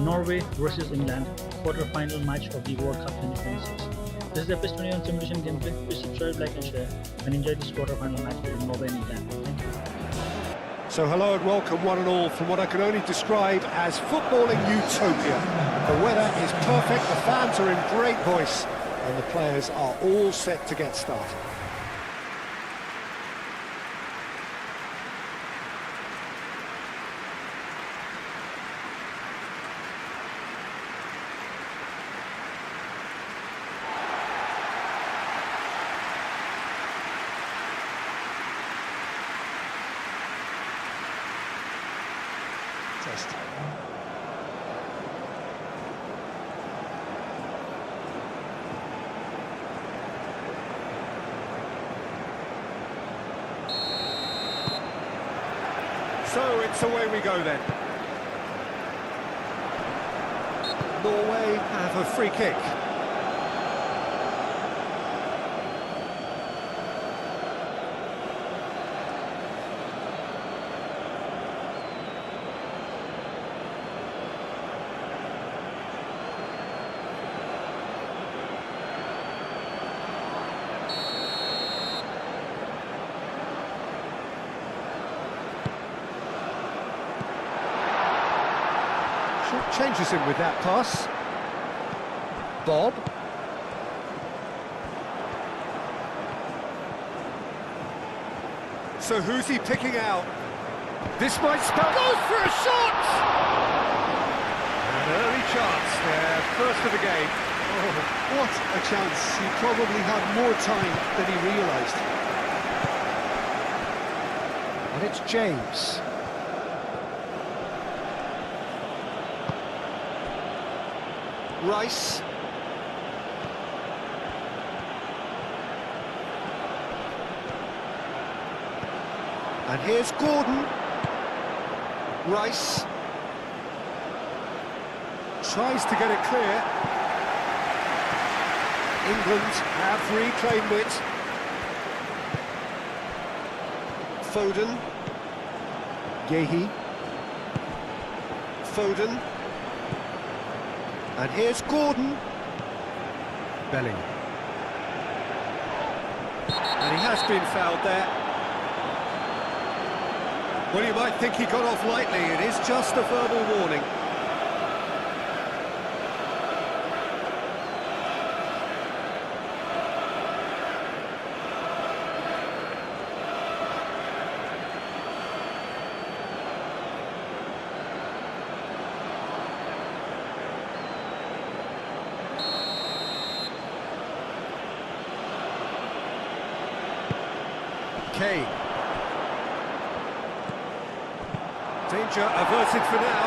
Norway versus England, quarter-final match of the World Cup 2026. This is the PES 21 simulation gameplay. Please subscribe, like and share, and enjoy this quarter-final match between Norway and England. Thank you. So hello and welcome one and all from what I can only describe as footballing utopia. The weather is perfect, the fans are in great voice, and the players are all set to get started. So it's away we go then. Norway have a free kick. Changes him with that pass. Bob. So who's he picking out? This might spell... Goes for a shot! An early chance there, first of the game. Oh, what a chance. He probably had more time than he realised. And it's James. Rice. And here's Gordon. Rice. Tries to get it clear. England have reclaimed it. Foden. Yehi. Foden. And here's Gordon. Belling. And he has been fouled there. Well, you might think he got off lightly. It is just a verbal warning. Kane. Danger averted for now.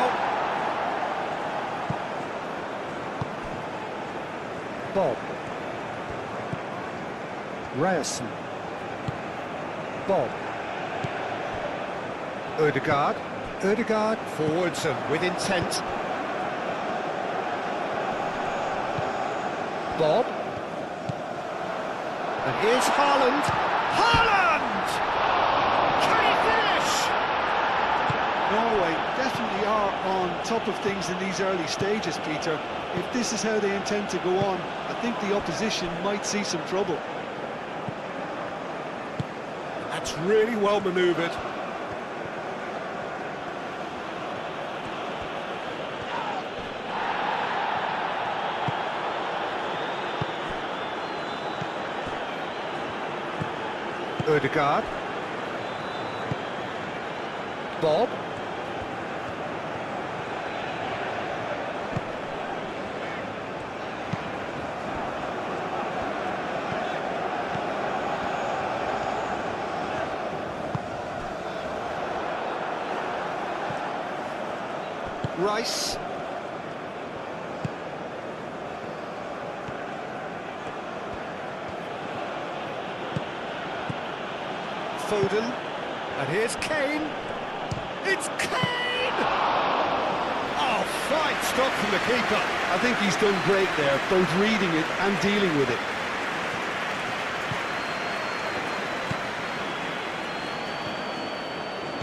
Bob. Ryerson. Bob. Ødegaard. Ødegaard forwards and with intent. Bob. And here's Haaland. Haaland! Can he finish? Norway definitely are on top of things in these early stages, Peter. If this is how they intend to go on, I think the opposition might see some trouble. That's really well manoeuvred. Ødegaard. Bob. Rice. Foden, and here's Kane. It's Kane! Oh, fine stop from the keeper. I think he's done great there, both reading it and dealing with it.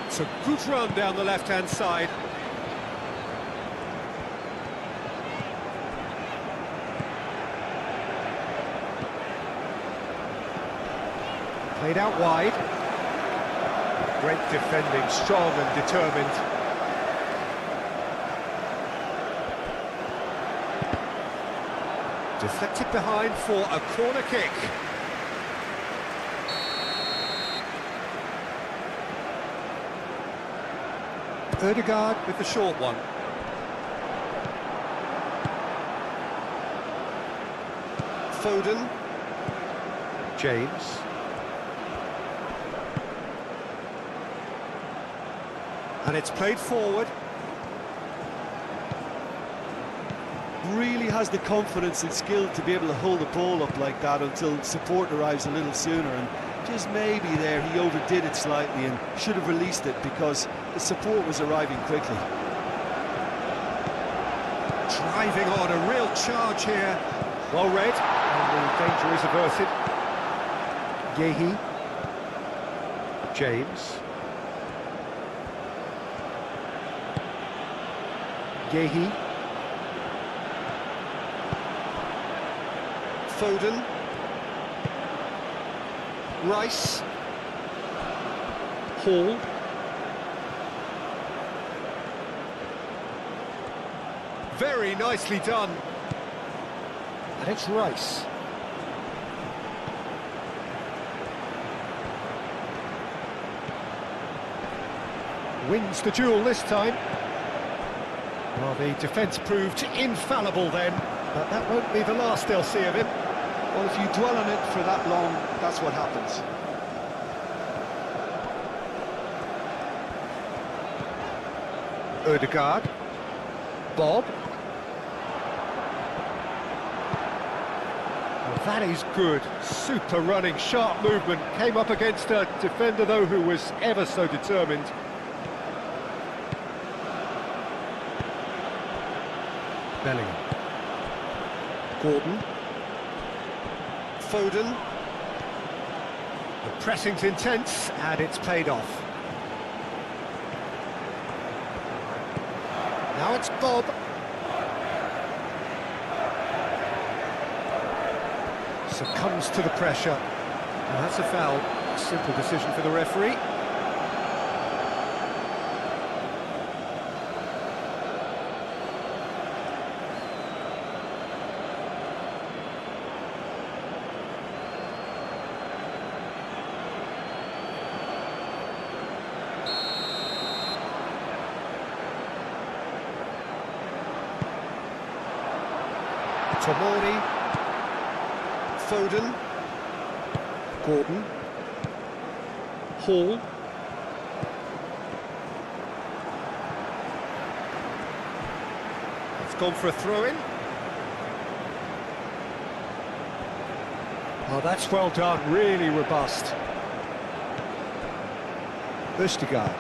It's a good run down the left-hand side. Played out wide. Great defending, strong and determined. Deflected behind for a corner kick. Ødegaard with the short one. Foden. James. And it's played forward. Really has the confidence and skill to be able to hold the ball up like that until support arrives a little sooner, and just maybe there he overdid it slightly and should have released it because the support was arriving quickly. Driving on, a real charge here. Well read, and the danger is averted. Yehi. James. Yehi. Foden. Rice. Hall. Very nicely done. And it's Rice. Wins the duel this time. Well, the defence proved infallible then, but that won't be the last they'll see of him. Well, if you dwell on it for that long, that's what happens. Ødegaard. Bob. Well, that is good. Super running, sharp movement. Came up against a defender, though, who was ever so determined. Bellingham. Gordon. Foden. The pressing's intense, and it's paid off. Now it's Bob. Succumbs to the pressure. Now that's a foul. Simple decision for the referee. Tomori. Foden. Gordon. Hall. It's gone for a throw-in. Oh, that's well done, really robust. Ødegaard.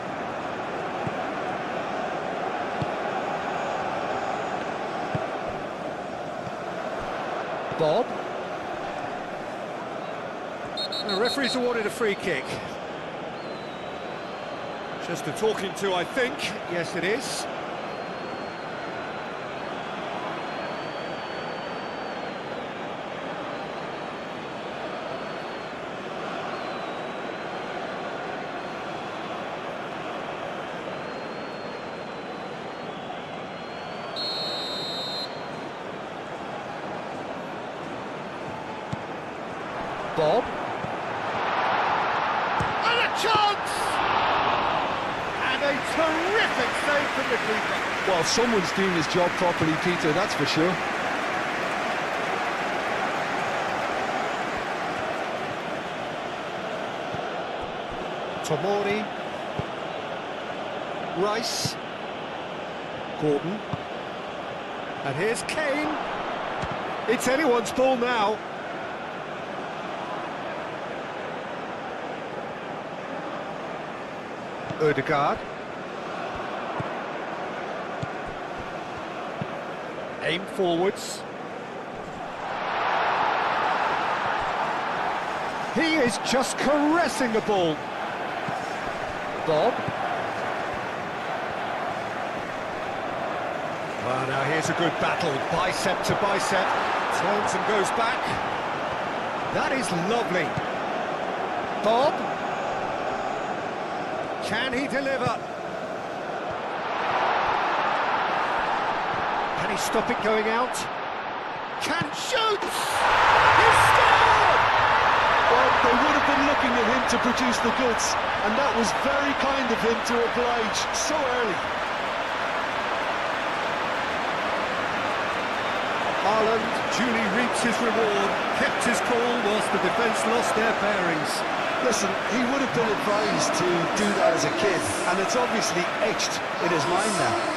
Bob. The referee's awarded a free kick. Just a talking to, I think. Yes, it is. Bob. And a chance! And a terrific save from the keeper. Well, someone's doing his job properly, Peter, that's for sure. Tomori. Rice. Gordon. And here's Kane. It's anyone's ball now. Ødegaard. Aim forwards. He is just caressing the ball. Bob. Well, now here's a good battle, bicep to bicep. Turns and goes back. That is lovely. Bob. Can he deliver? Can he stop it going out? Can shoots! He scored! Well, they would have been looking at him to produce the goods, and that was very kind of him to oblige so early. Haaland duly reaps his reward, kept his cool whilst the defence lost their bearings. Listen, he would have been advised to do that as a kid, and it's obviously etched in his mind now.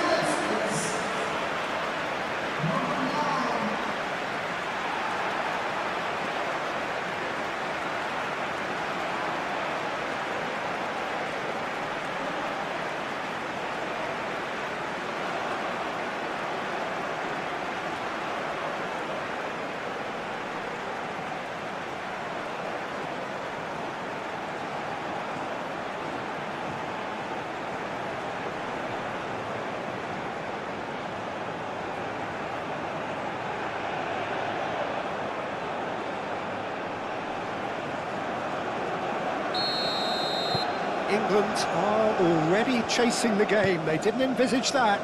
England are already chasing the game. They didn't envisage that.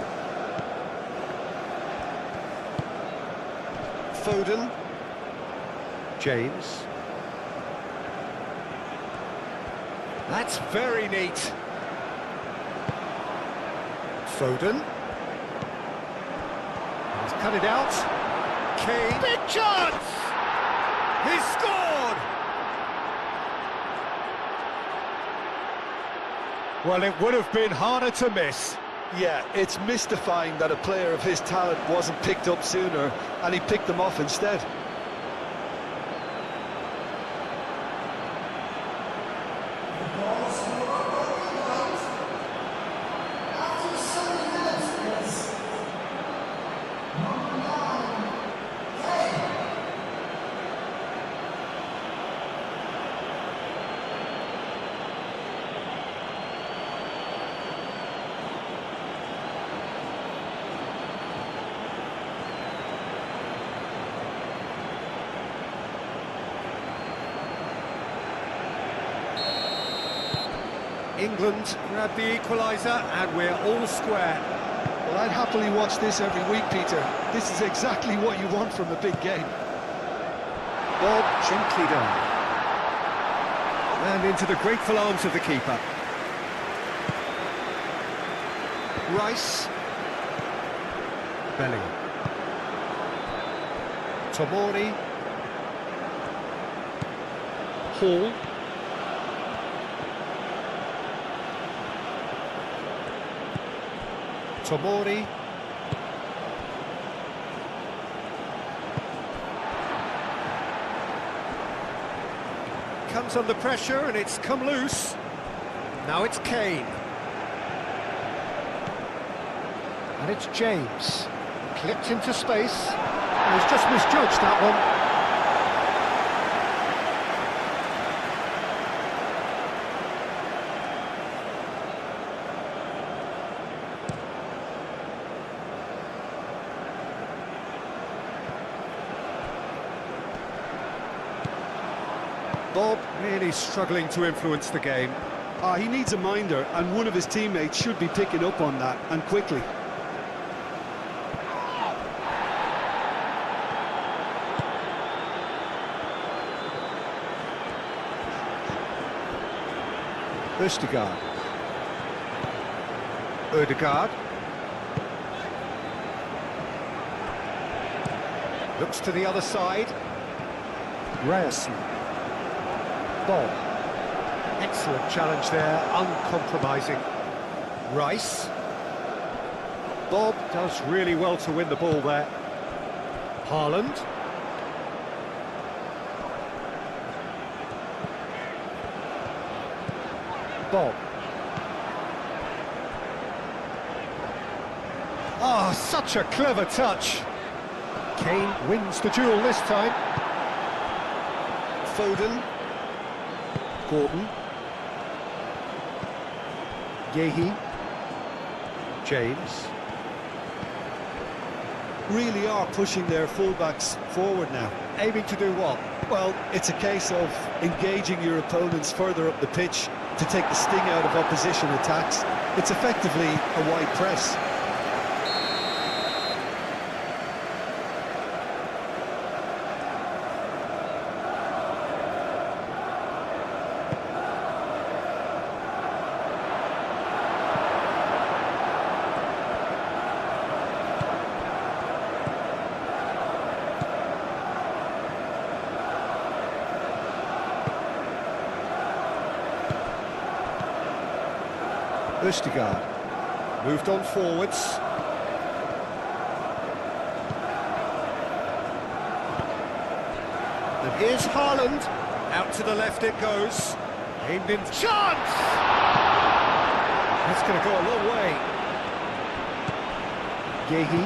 Foden. James. That's very neat. Foden. He's cut it out. Kane. Big chance! He scored! Well, it would have been harder to miss. Yeah, it's mystifying that a player of his talent wasn't picked up sooner, and he picked them off instead. England grab the equaliser and we're all square. Well, I'd happily watch this every week, Peter. This is exactly what you want from a big game. Bob gently done. And into the grateful arms of the keeper. Rice. Bellingham. Tomori. Hall. Tomori. Comes under pressure and it's come loose. Now it's Kane. And it's James. Clipped into space. And he's just misjudged that one. Bob really struggling to influence the game. He needs a minder, and one of his teammates should be picking up on that, and quickly. Østigard. Ødegaard. Looks to the other side. Ryerson. Bob. Excellent challenge there, uncompromising. Rice. Bob does really well to win the ball there. Haaland. Bob. Ah, such a clever touch. Kane wins the duel this time. Foden. Gordon. Yehi. James. really are pushing their fullbacks forward now. Aiming to do what? Well, it's a case of engaging your opponents further up the pitch to take the sting out of opposition attacks. It's effectively a wide press. Østigard moved on forwards. And here's Haaland. Out to the left it goes. Aimed in. Chance! That's going to go a long way. Yehi.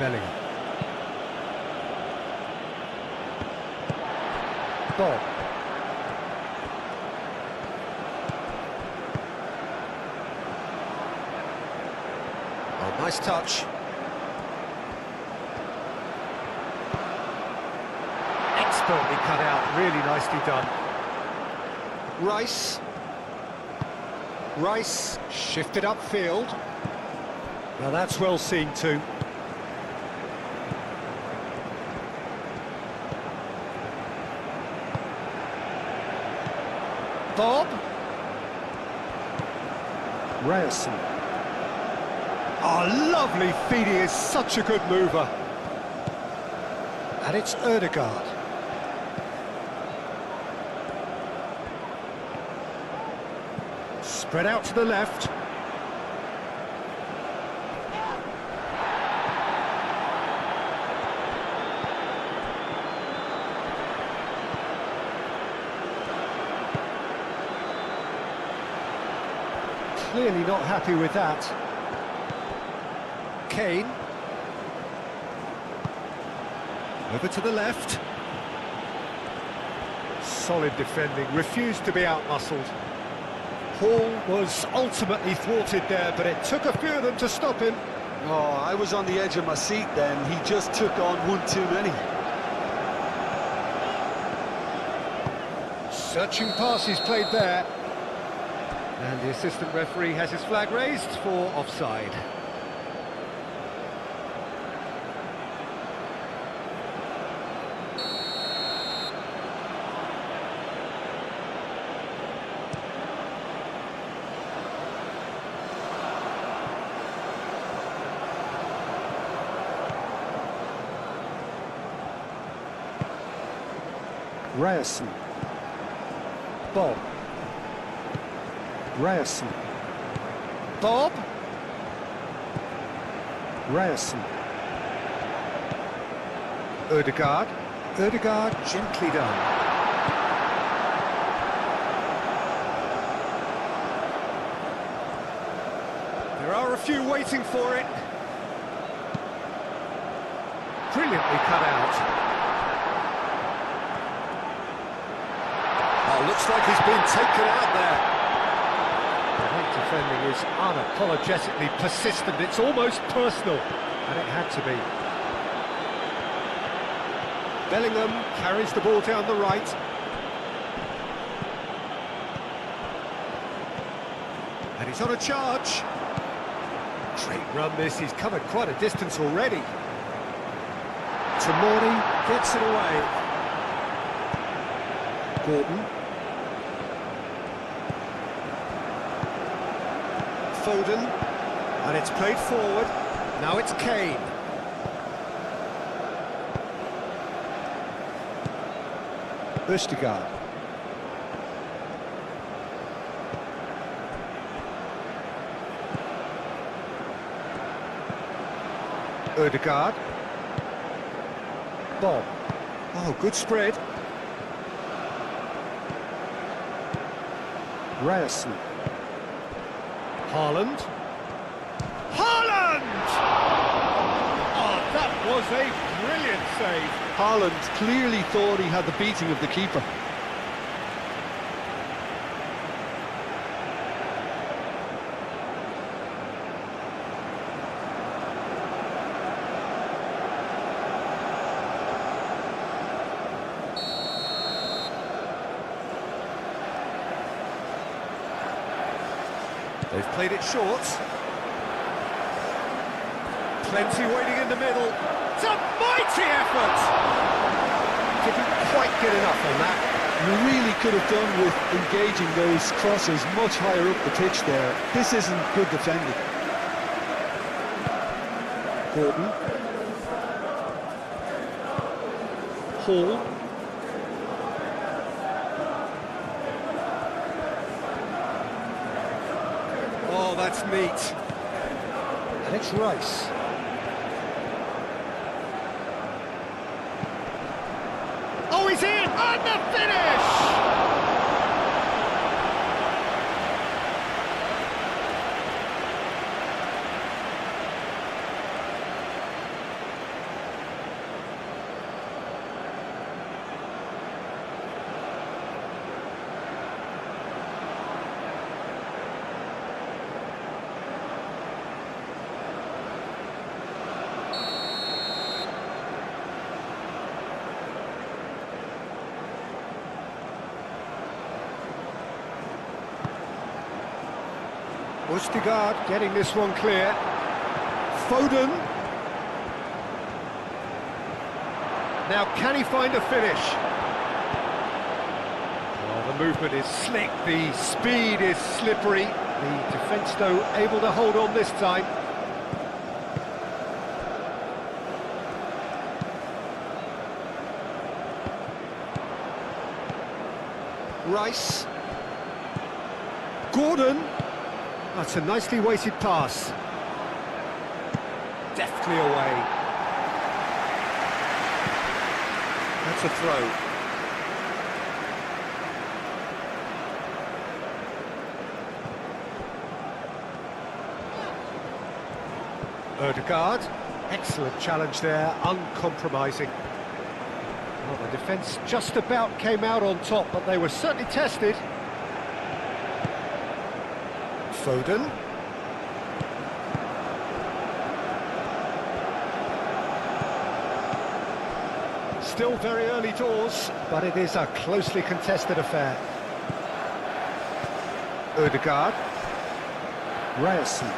Bellingham. Bob. Oh, nice touch. Expertly cut out, really nicely done. Rice. Rice shifted upfield. Now that's well seen too. Bob. Ryerson. Oh, lovely feed, he is such a good mover. And it's Ødegaard. Spread out to the left. Clearly not happy with that. Kane. Over to the left. Solid defending, refused to be out-muscled. Hall was ultimately thwarted there, but it took a few of them to stop him. Oh, I was on the edge of my seat then. He just took on one too many. Searching passes played there. And the assistant referee has his flag raised for offside. Ryerson. Bob. Ryerson. Bob. Ryerson. Ødegaard. Ødegaard, gently done. There are a few waiting for it. Brilliantly cut out. Oh, looks like he's been taken out there. The late defending is unapologetically persistent. It's almost personal, and it had to be. Bellingham carries the ball down the right. And he's on a charge. Great run this, he's covered quite a distance already. Tomori gets it away. Gordon. Foden, and it's played forward. Now it's Kane. Østigard. Ødegaard. Bob. Oh, good spread. Ryerson. Haaland. Haaland! Oh, that was a brilliant save. Haaland clearly thought he had the beating of the keeper. They've played it short. Plenty waiting in the middle. It's a mighty effort! Didn't quite get enough on that. You really could have done with engaging those crosses much higher up the pitch there. This isn't good defending. Gordon. Hall. Oh, that's neat. And it's Rice. Oh, he's in! And the finish! Østigard getting this one clear. Foden. Now can he find a finish? Oh, the movement is slick, the speed is slippery. The defence though able to hold on this time. Rice. Gordon. That's a nicely weighted pass. Deftly away. That's a throw. Ødegaard. Excellent challenge there, uncompromising. Well, the defence just about came out on top, but they were certainly tested. Foden. Still very early doors, but it is a closely contested affair. Ødegaard. Ryerson.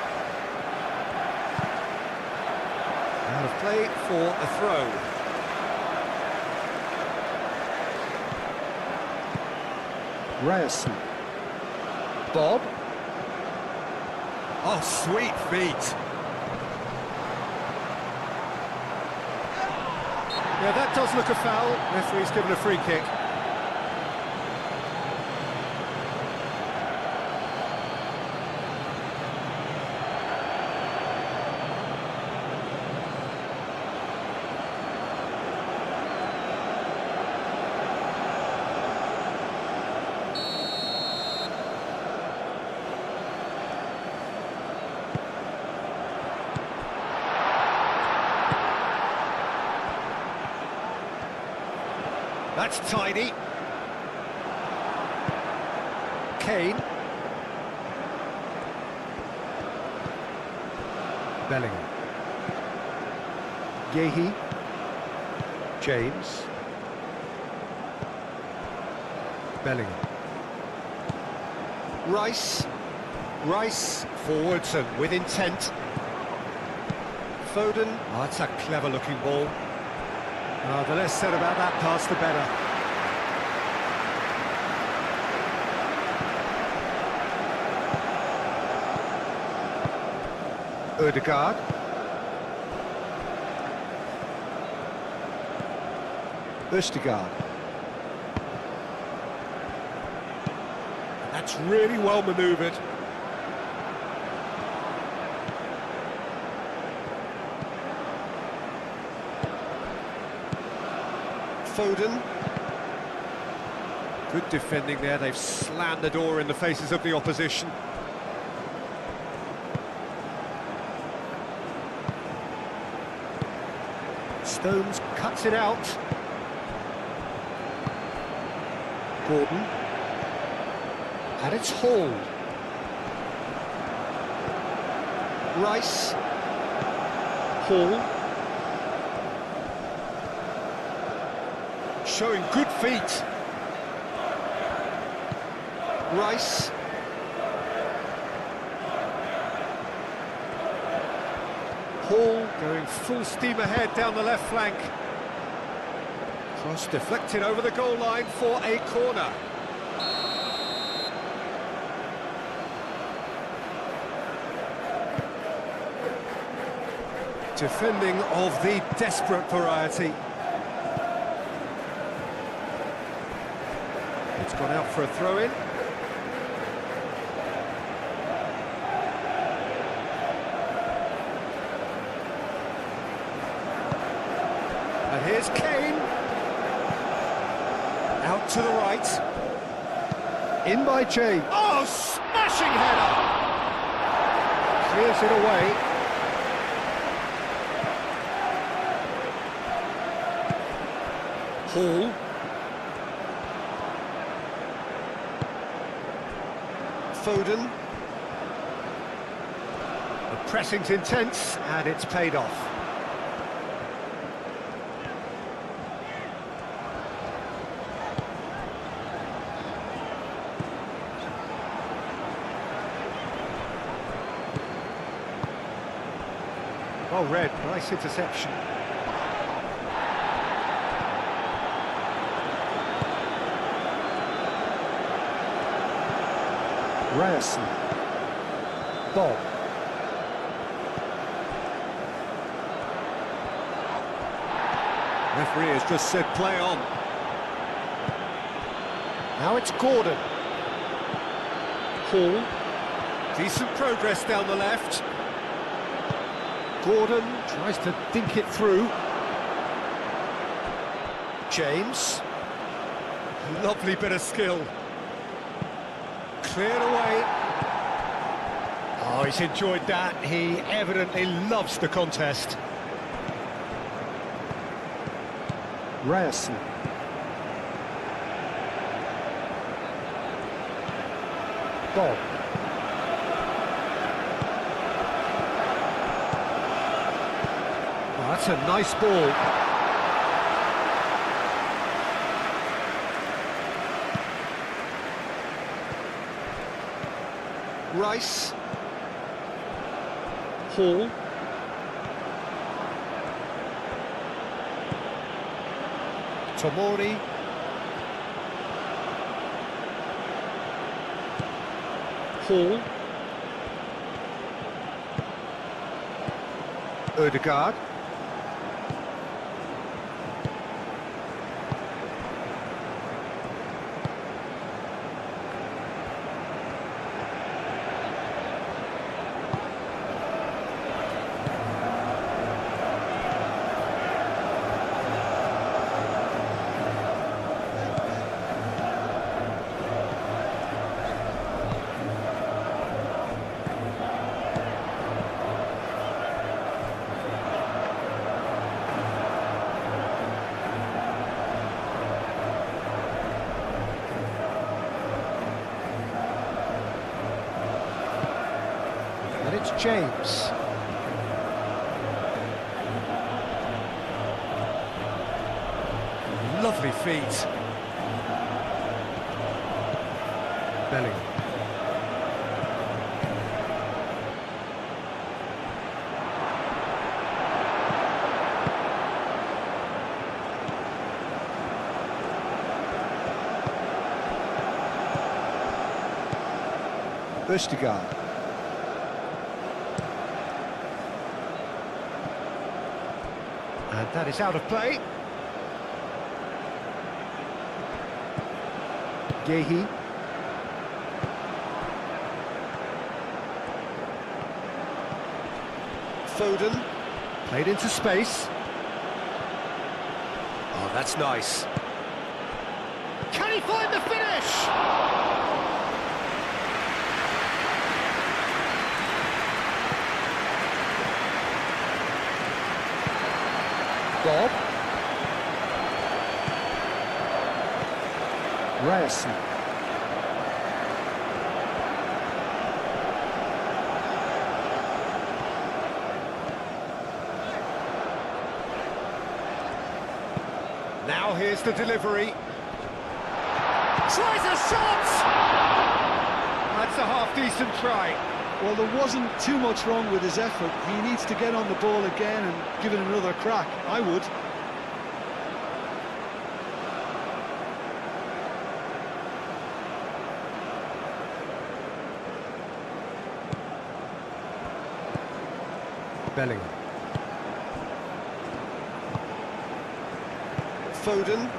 Out of play for a throw. Ryerson. Bob. Oh, sweet feet. Yeah, that does look a foul. Referee's given a free kick. That's tidy. Kane. Bellingham. Yehi. James. Bellingham. Rice. Rice forwards and with intent. Foden. Oh, that's a clever looking ball. Oh, the less said about that pass, the better. Ødegaard. Østigard. That's really well manoeuvred. Foden. Good defending there, they've slammed the door in the faces of the opposition. Stones cuts it out. Gordon. And it's Hall. Rice. Hall. Showing good feet. Going full steam ahead down the left flank. Cross deflected over the goal line for a corner. Defending of the desperate variety. It's gone out for a throw-in. And here's Kane. Out to the right. In by James. Oh, smashing header! Clears it away. Hall. Foden. The pressing's intense, and it's paid off. Well read, nice interception. Ryerson. Bob. Referee has just said play on. Now it's Gordon. Hall. Decent progress down the left. Gordon tries to dink it through. James. Lovely bit of skill. Cleared away. Oh, he's enjoyed that. He evidently loves the contest. Ryerson. Bob. Oh, that's a nice ball. Rice. Hall. Tomori. Hall. Ødegaard. It's James. Lovely feet. Bellingham. Ødegaard. And that is out of play. Gehi. Foden. Played into space. Oh, that's nice. Can he find the finish? Bob. Ryerson. Now here's the delivery. Tries a shot! That's a half-decent try. Well, there wasn't too much wrong with his effort. He needs to get on the ball again and give it another crack. I would. Bellingham. Foden.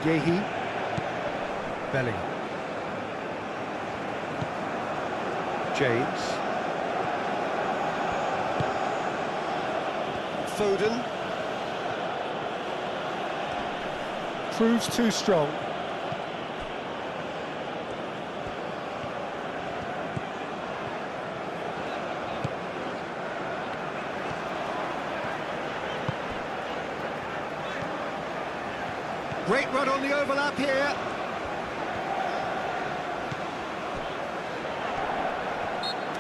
Yehi. Bellingham. James. Foden. Proves too strong. Great run on the overlap here.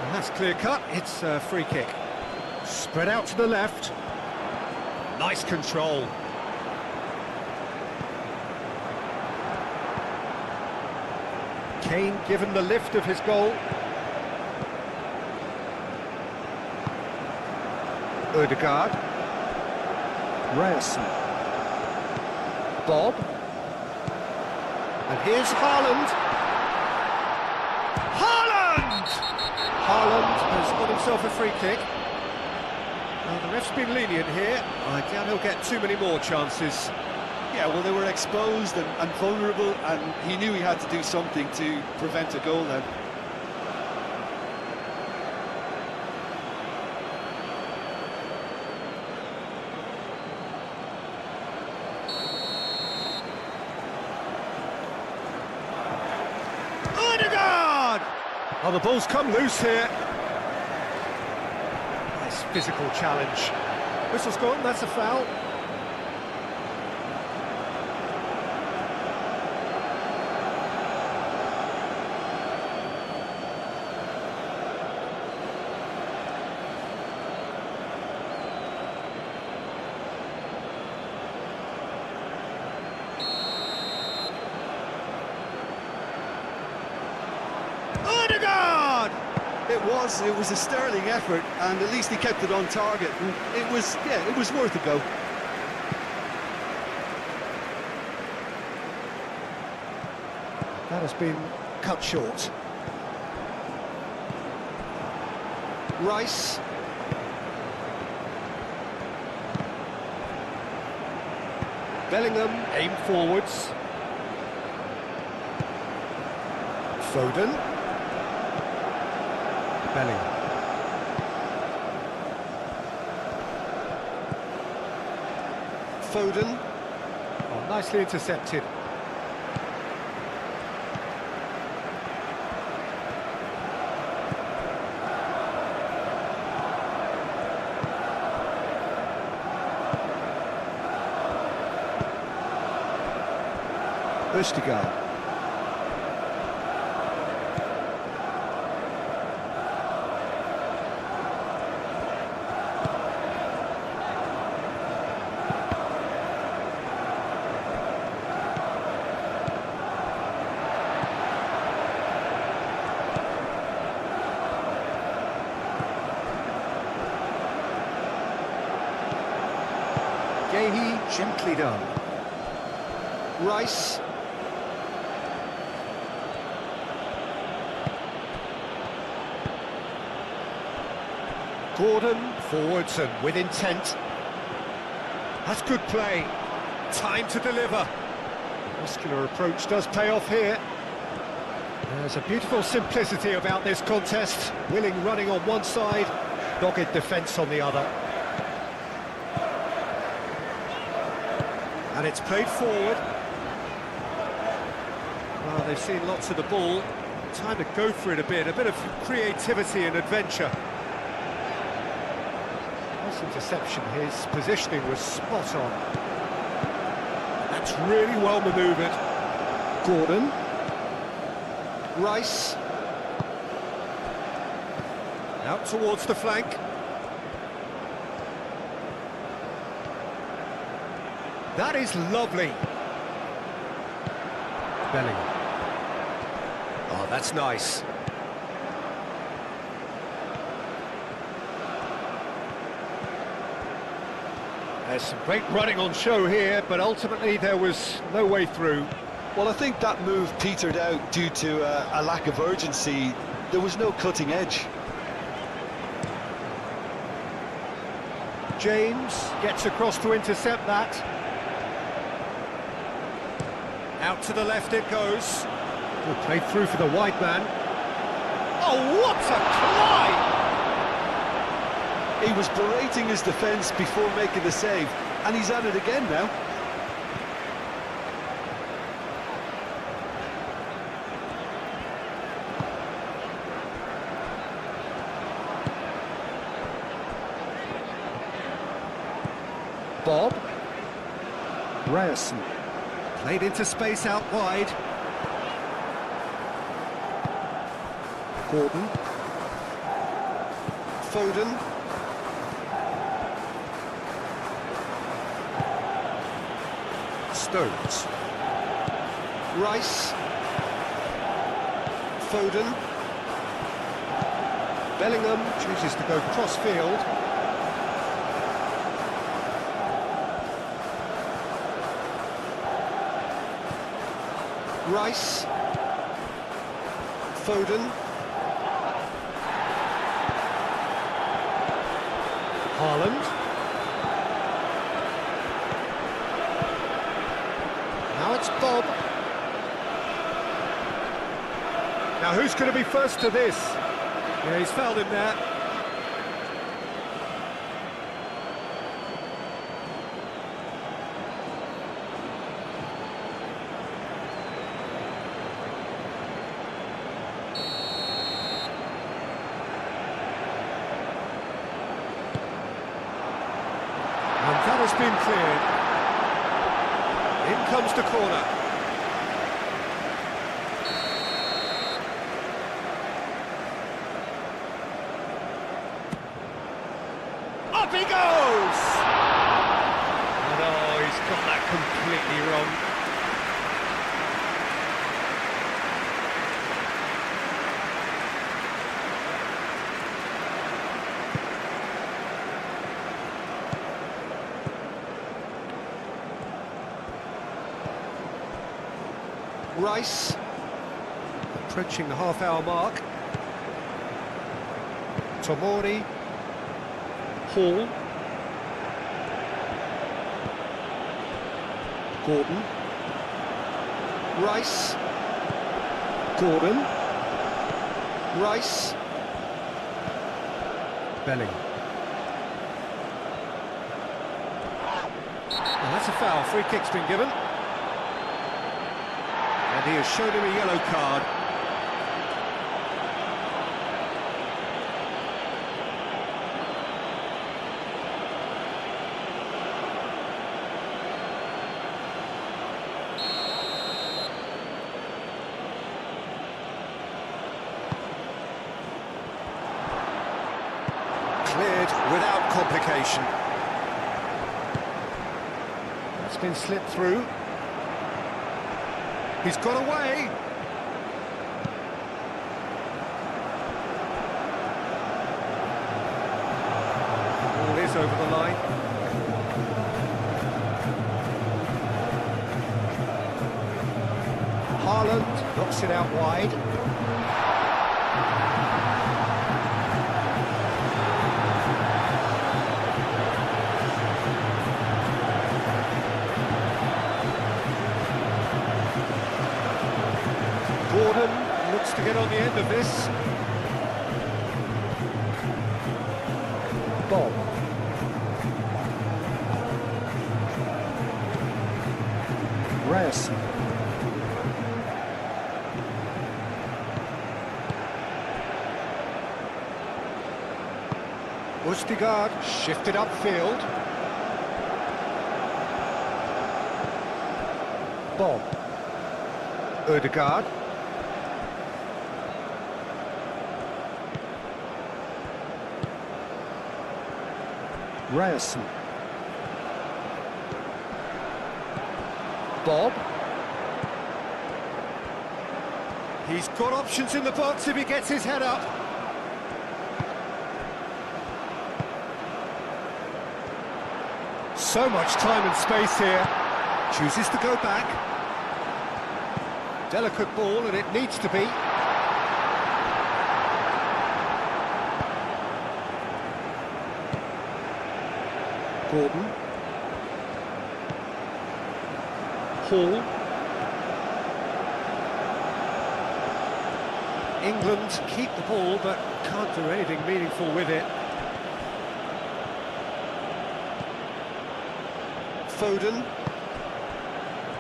And that's clear cut, it's a free kick. Spread out to the left. Nice control. Kane given the lift of his goal. Ødegaard. Ryerson. Bob. And here's Haaland. Haaland! Haaland has got himself a free kick. Now, the ref's been lenient here. I doubt he'll get too many more chances. Yeah, well, they were exposed and vulnerable, and he knew he had to do something to prevent a goal then. Ødegaard! Oh, the ball's come loose here. Nice physical challenge. Whistle's gone, that's a foul. Ødegaard! It was a sterling effort, and at least he kept it on target. And it was worth a go. That has been cut short. Rice. Bellingham, aim forwards. Foden. Bellingham. Foden. Oh, nicely intercepted. Ødegaard. Yehi, gently done. Rice. Gordon, forwards and with intent. That's good play. Time to deliver. Muscular approach does pay off here. There's a beautiful simplicity about this contest. Willing running on one side, dogged defence on the other. And it's played forward. Well, they've seen lots of the ball. Time to go for it a bit of creativity and adventure. Nice interception, his positioning was spot on. That's really well manoeuvred. Gordon. Rice. Out towards the flank. That is lovely. Bellingham. That's nice. There's some great running on show here, but ultimately there was no way through. Well, I think that move petered out due to a lack of urgency. There was no cutting edge. James gets across to intercept that. Out to the left it goes. Good play through for the wide man. Oh, what a climb! He was berating his defence before making the save, and he's at it again now. Bob. Ryerson. Played into space out wide. Gordon. Foden. Stones. Rice. Foden. Bellingham chooses to go cross-field. Rice. Foden. Haaland. Now it's Bob. Now who's going to be first to this? Yeah, he's fouled him there. And that has been cleared. In comes the corner. Up he goes! And oh, he's got that completely wrong. Rice, approaching the half-hour mark. Tomori, Hall, Gordon, Rice, Gordon, Rice, Bellingham. Well, that's a foul. Free kick's been given. And he has shown him a yellow card. Cleared without complication. That's been slipped through. He's got away. Ball is over the line. Haaland knocks it out wide. Gordon looks to get on the end of this. Bob. Ryerson. Ustigard shifted upfield. Bob. Ødegaard. Ryerson. Bob. He's got options in the box if he gets his head up. So much time and space here. Chooses to go back. Delicate ball, and it needs to be. Gordon. Hall. England keep the ball, but can't do anything meaningful with it. Foden.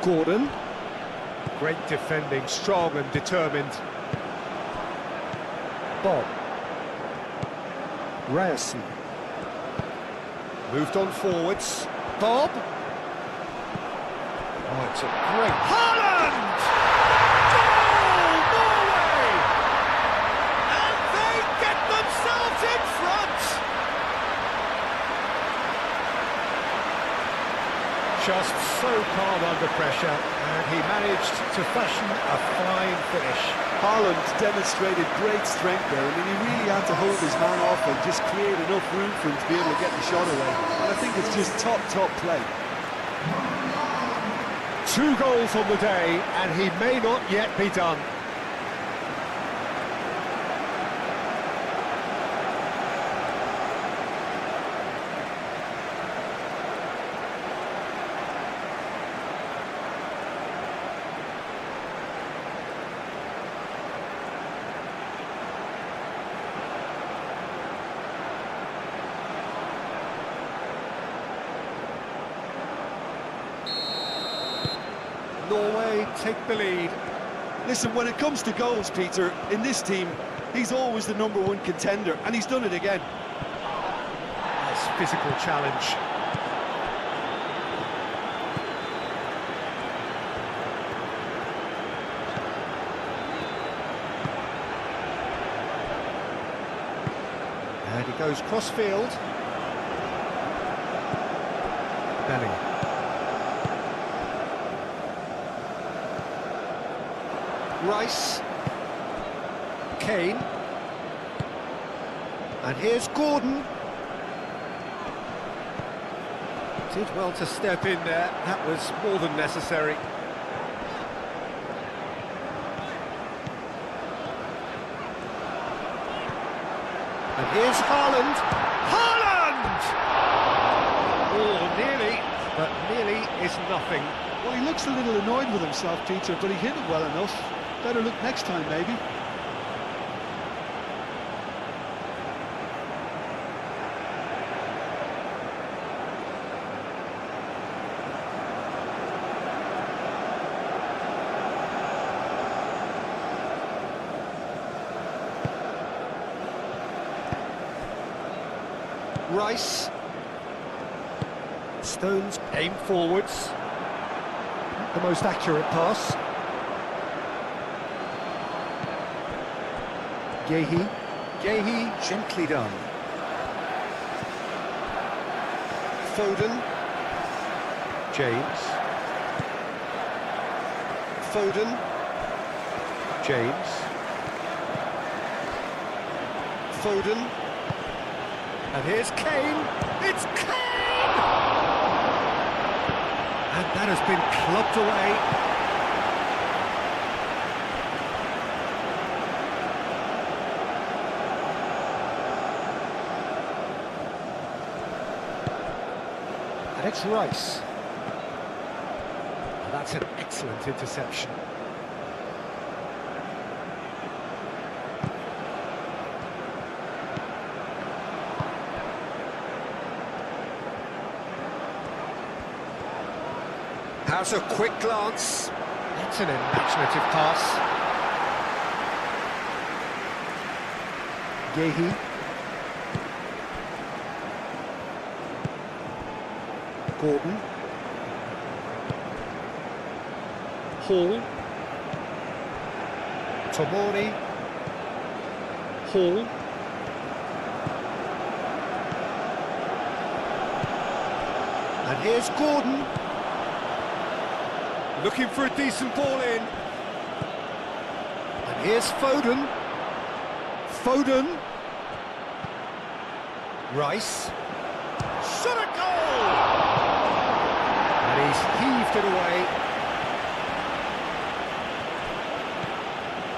Gordon. Great defending, strong and determined. Bob. Ryerson. Moved on forwards. Bob. Oh, it's a great... Haaland! Goal, Norway! And they get themselves in front! Just so calm under pressure, and he managed to fashion a fine finish. Haaland demonstrated great strength there. I mean, he really had to hold his man off and just create enough room for him to be able to get the shot away. And I think it's just top play. 2 goals on the day, and he may not yet be done. Norway take the lead. Listen, when it comes to goals, Peter, in this team, he's always the #1 contender, and he's done it again. Nice physical challenge. And he goes cross-field. Belling. Rice, Kane, and here's Gordon. Did well to step in there, that was more than necessary. And here's Haaland. Haaland! Oh, nearly, but nearly is nothing. Well, he looks a little annoyed with himself, Peter, but he hit it well enough. Better look next time, maybe. Rice. Stones aim forwards. The most accurate pass. Gehi gently done. Foden. James. Foden. James. Foden. And here's Kane. It's Kane! And that has been clubbed away. And it's Rice. And that's an excellent interception. Has a quick glance. That's an imaginative pass. Gehi. Gordon. Hall. Tomori. Hall. And here's Gordon. Looking for a decent ball in. And Here's Foden. Foden. Rice. Shot a goal! And he's heaved it away.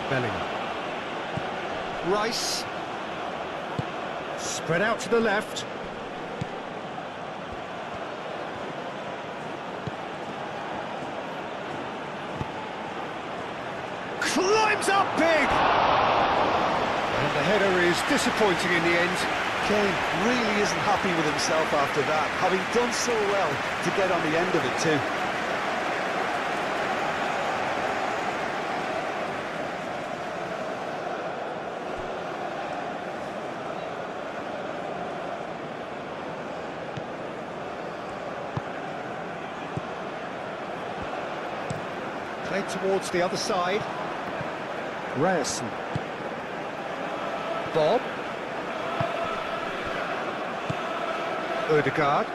Bellingham. Rice. Spread out to the left. Climbs up big! And the header is disappointing in the end. Kane really isn't happy with himself after that, having done so well to get on the end of it too. Played towards the other side. Ryerson. Bob. Ødegaard.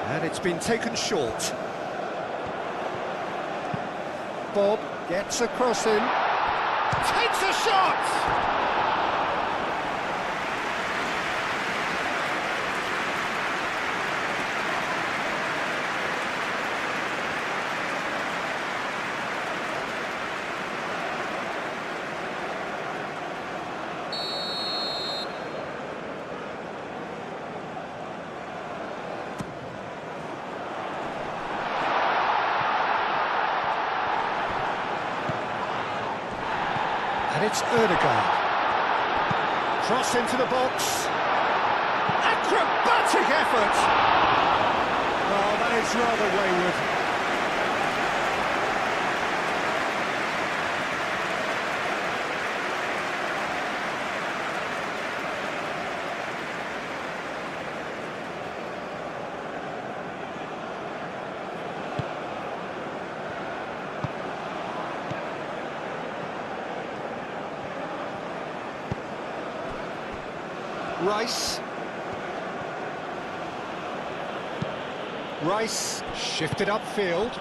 And it's been taken short. Bob gets a cross in, takes a shot! And it's Ødegaard. Cross into the box. Acrobatic effort! Oh, that is rather wayward. Rice. Rice shifted upfield.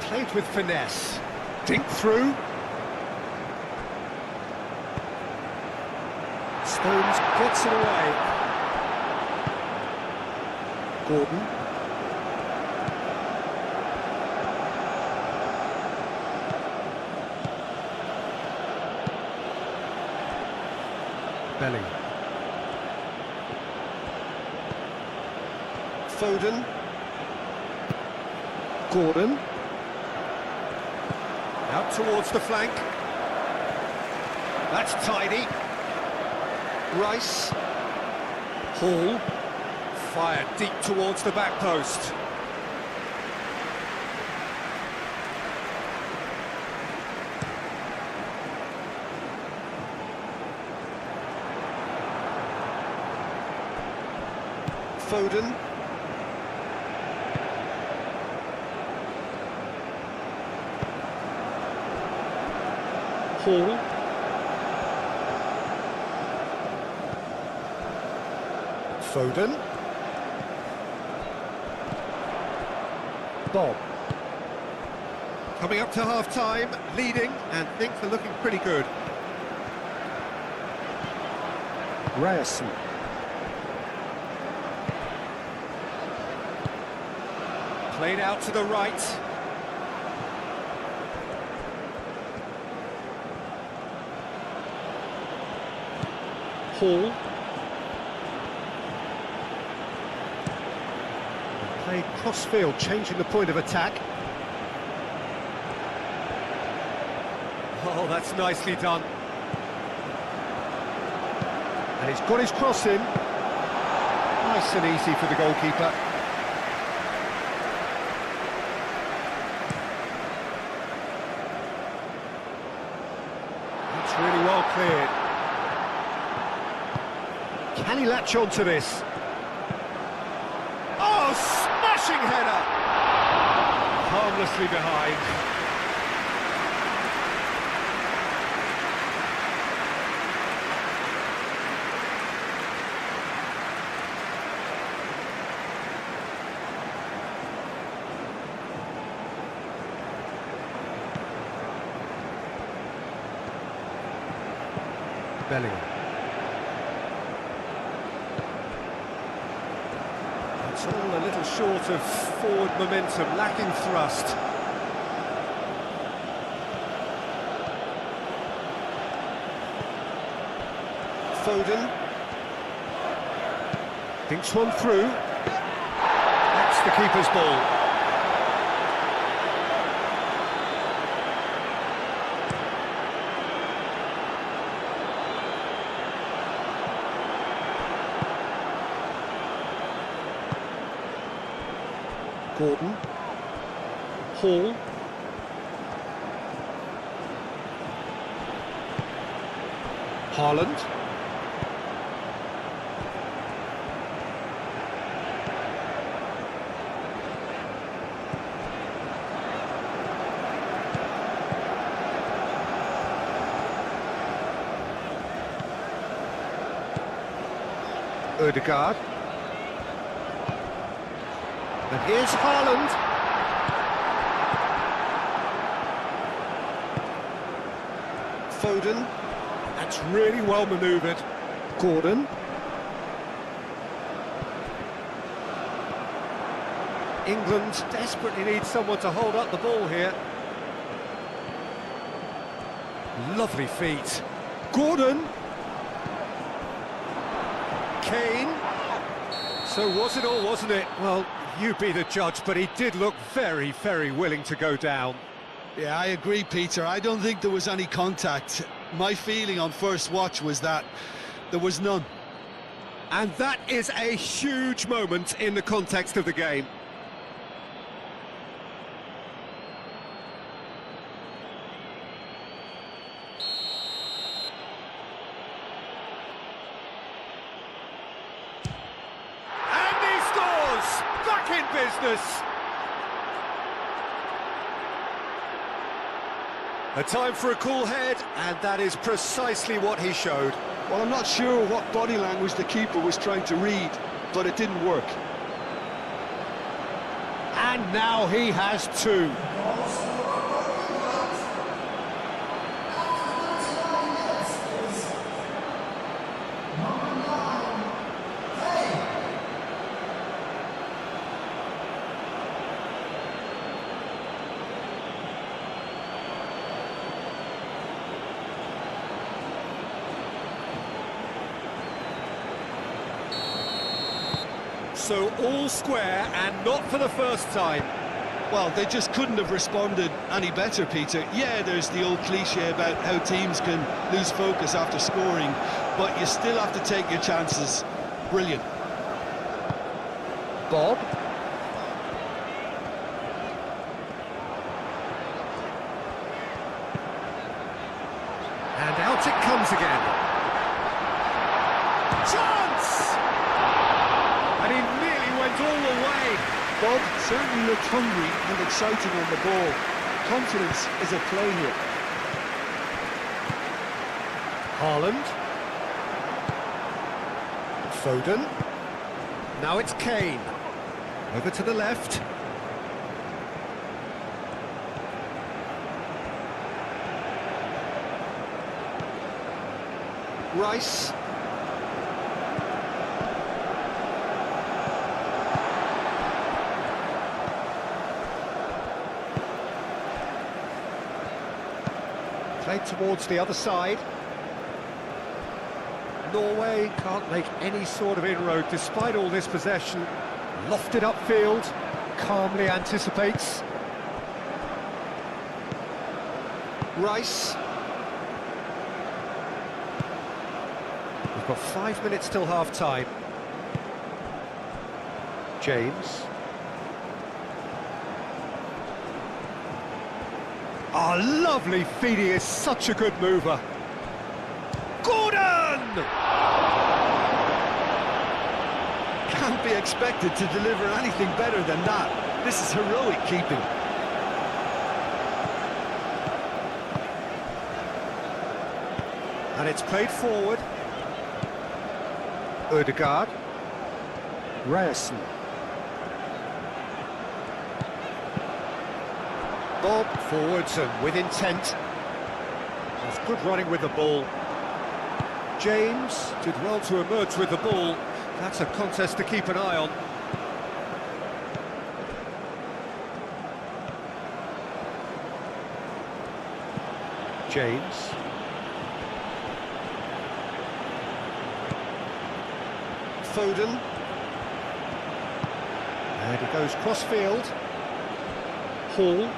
Played with finesse. Dink through. Stones gets it away. Gordon. Bellingham. Foden. Gordon. Out towards the flank. That's tidy. Rice. Hall. Fired deep towards the back post. Foden. Hall. Foden. Bob. Coming up to half-time, leading, and things are looking pretty good. Ryerson. Played out to the right. Hall. Played cross-field, changing the point of attack. Oh, that's nicely done. And he's got his cross in. Nice and easy for the goalkeeper. That's really well Can he latch on to this? Oh, smashing header! Harmlessly behind. Bellingham. It's all a little short of forward momentum, lacking thrust. Foden. Thinks one through. That's the keeper's ball. Gordon, Hall, Haaland, Ødegaard. And here's Haaland. Foden. That's really well manoeuvred. Gordon. England desperately needs someone to hold up the ball here. Lovely feet. Gordon. Kane. So was it all, wasn't it? Well, you be the judge, but he did look very, very willing to go down. Yeah, I agree, Peter. I don't think there was any contact. My feeling on first watch was that there was none. And that is a huge moment in the context of the game. Back in business. A time for a cool head, and that is precisely what he showed. Well, I'm not sure what body language the keeper was trying to read, but it didn't work. And now he has two. So all square, and not for the first time. Well, they just couldn't have responded any better, Peter. Yeah, there's the old cliche about how teams can lose focus after scoring, but you still have to take your chances. Brilliant. Bob. And out it comes again. Chance! And he nearly went all the way. Bob certainly looked hungry and exciting on the ball. Confidence is at play here. Haaland. Foden. Now it's Kane. Over to the left. Rice. Played towards the other side. Norway can't make any sort of inroad despite all this possession. Lofted upfield, calmly anticipates. Rice. We've got 5 minutes till half-time. James. Oh, lovely feed, he is such a good mover. Gordon! can't be expected to deliver anything better than that. This is heroic keeping. And it's played forward. Ødegaard. Ryerson. Bob forwards and with intent. That's good running with the ball. James did well to emerge with the ball. That's a contest to keep an eye on. James. Foden. And he goes cross-field. Hall.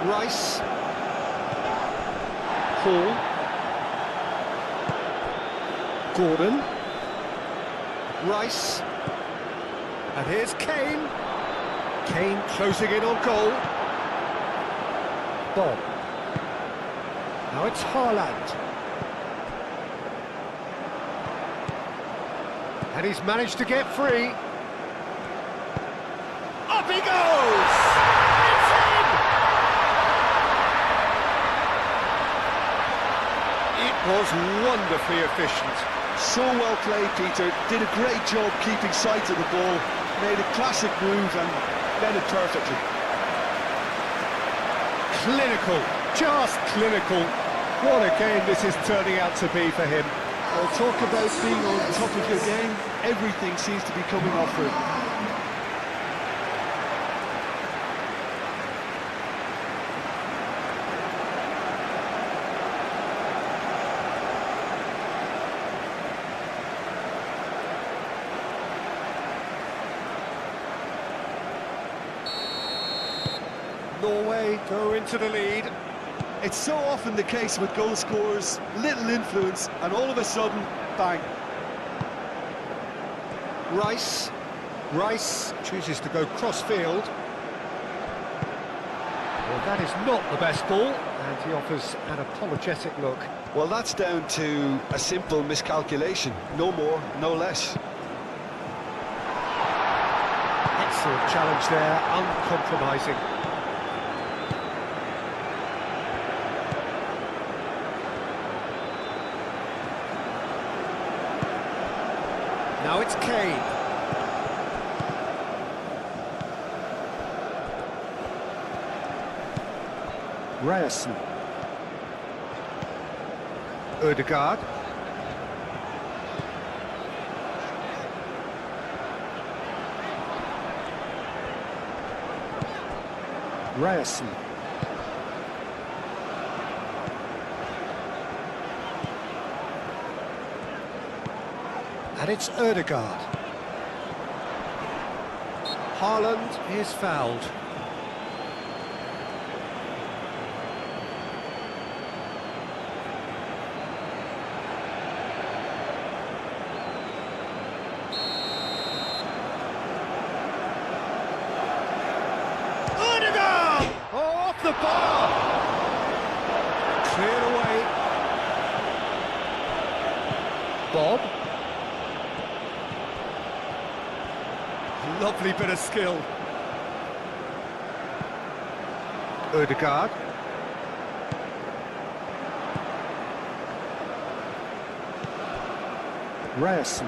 Rice. Hall. Gordon. Rice. And here's Kane. Kane closing in on goal. Bob. Now it's Haaland. And he's managed to get free. Up he goes! It's in! It was wonderfully efficient. So well played, Peter. Did a great job keeping sight of the ball. Made a classic move and led it perfectly. Clinical, just clinical. What a game this is turning out to be for him. Well, talk about being on top of your game. Everything seems to be coming off for him. Norway go into the lead. It's so often the case with goal scorers, little influence, and all of a sudden, bang. Rice. Rice chooses to go cross-field. Well, that is not the best ball, and he offers an apologetic look. Well, that's down to a simple miscalculation. No more, no less. Excellent challenge there, uncompromising. Now it's Kane. Ryerson. Ødegaard. Ryerson. And it's Ødegaard. Haaland is fouled. Ødegaard! Oh, off the bar! Cleared away. Bob. Lovely bit of skill. Ødegaard. Ryerson.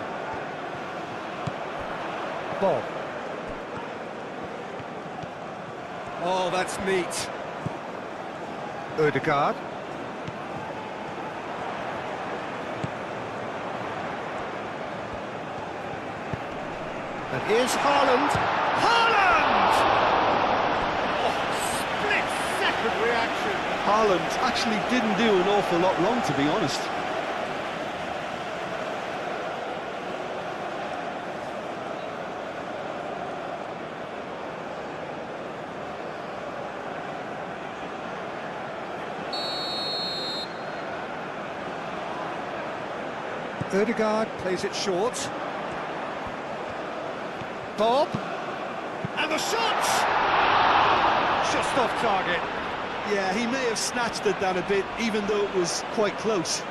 Bob. Oh, that's neat. Ødegaard. And here's Haaland. Haaland! Oh, split-second reaction. Haaland actually didn't do an awful lot wrong, to be honest. Ødegaard plays it short. Bob, and the shot! Just off target. Yeah, he may have snatched it down a bit, even though it was quite close.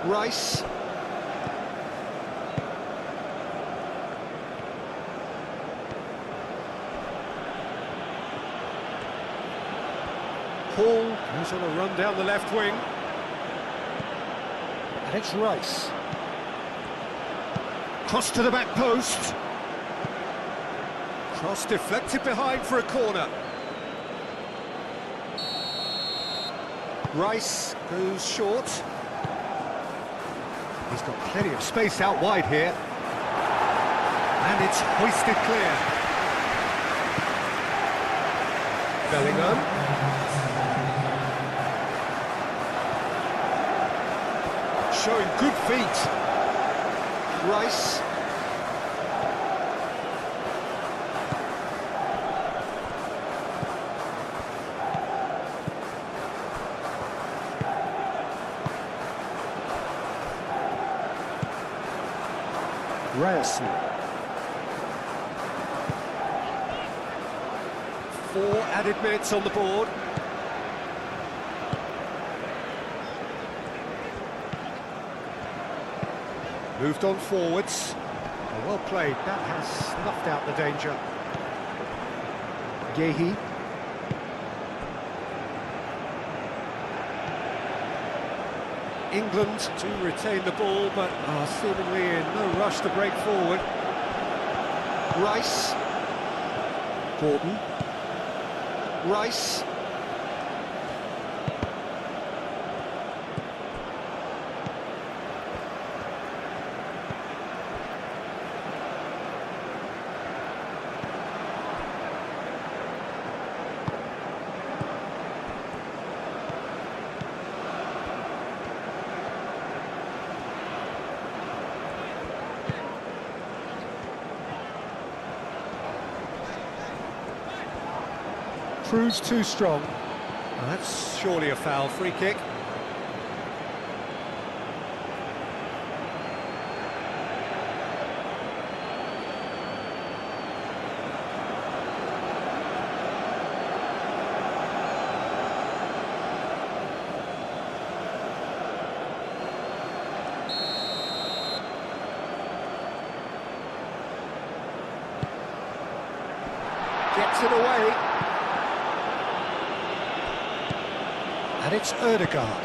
Rice. Hall goes on a run down the left wing. And it's Rice. Cross to the back post. Cross deflected behind for a corner. Rice goes short. He's got plenty of space out wide here. And it's hoisted clear. Bellingham. Showing good feet. Rice. Ryerson. 4 added minutes on the board. Moved on forwards. Well played, that has snuffed out the danger. Gehi. England to retain the ball, but are seemingly in no rush to break forward. Rice. Gordon. Rice. Proves too strong. Well, that's surely a foul. Free kick. Gets it away. And it's Ødegaard.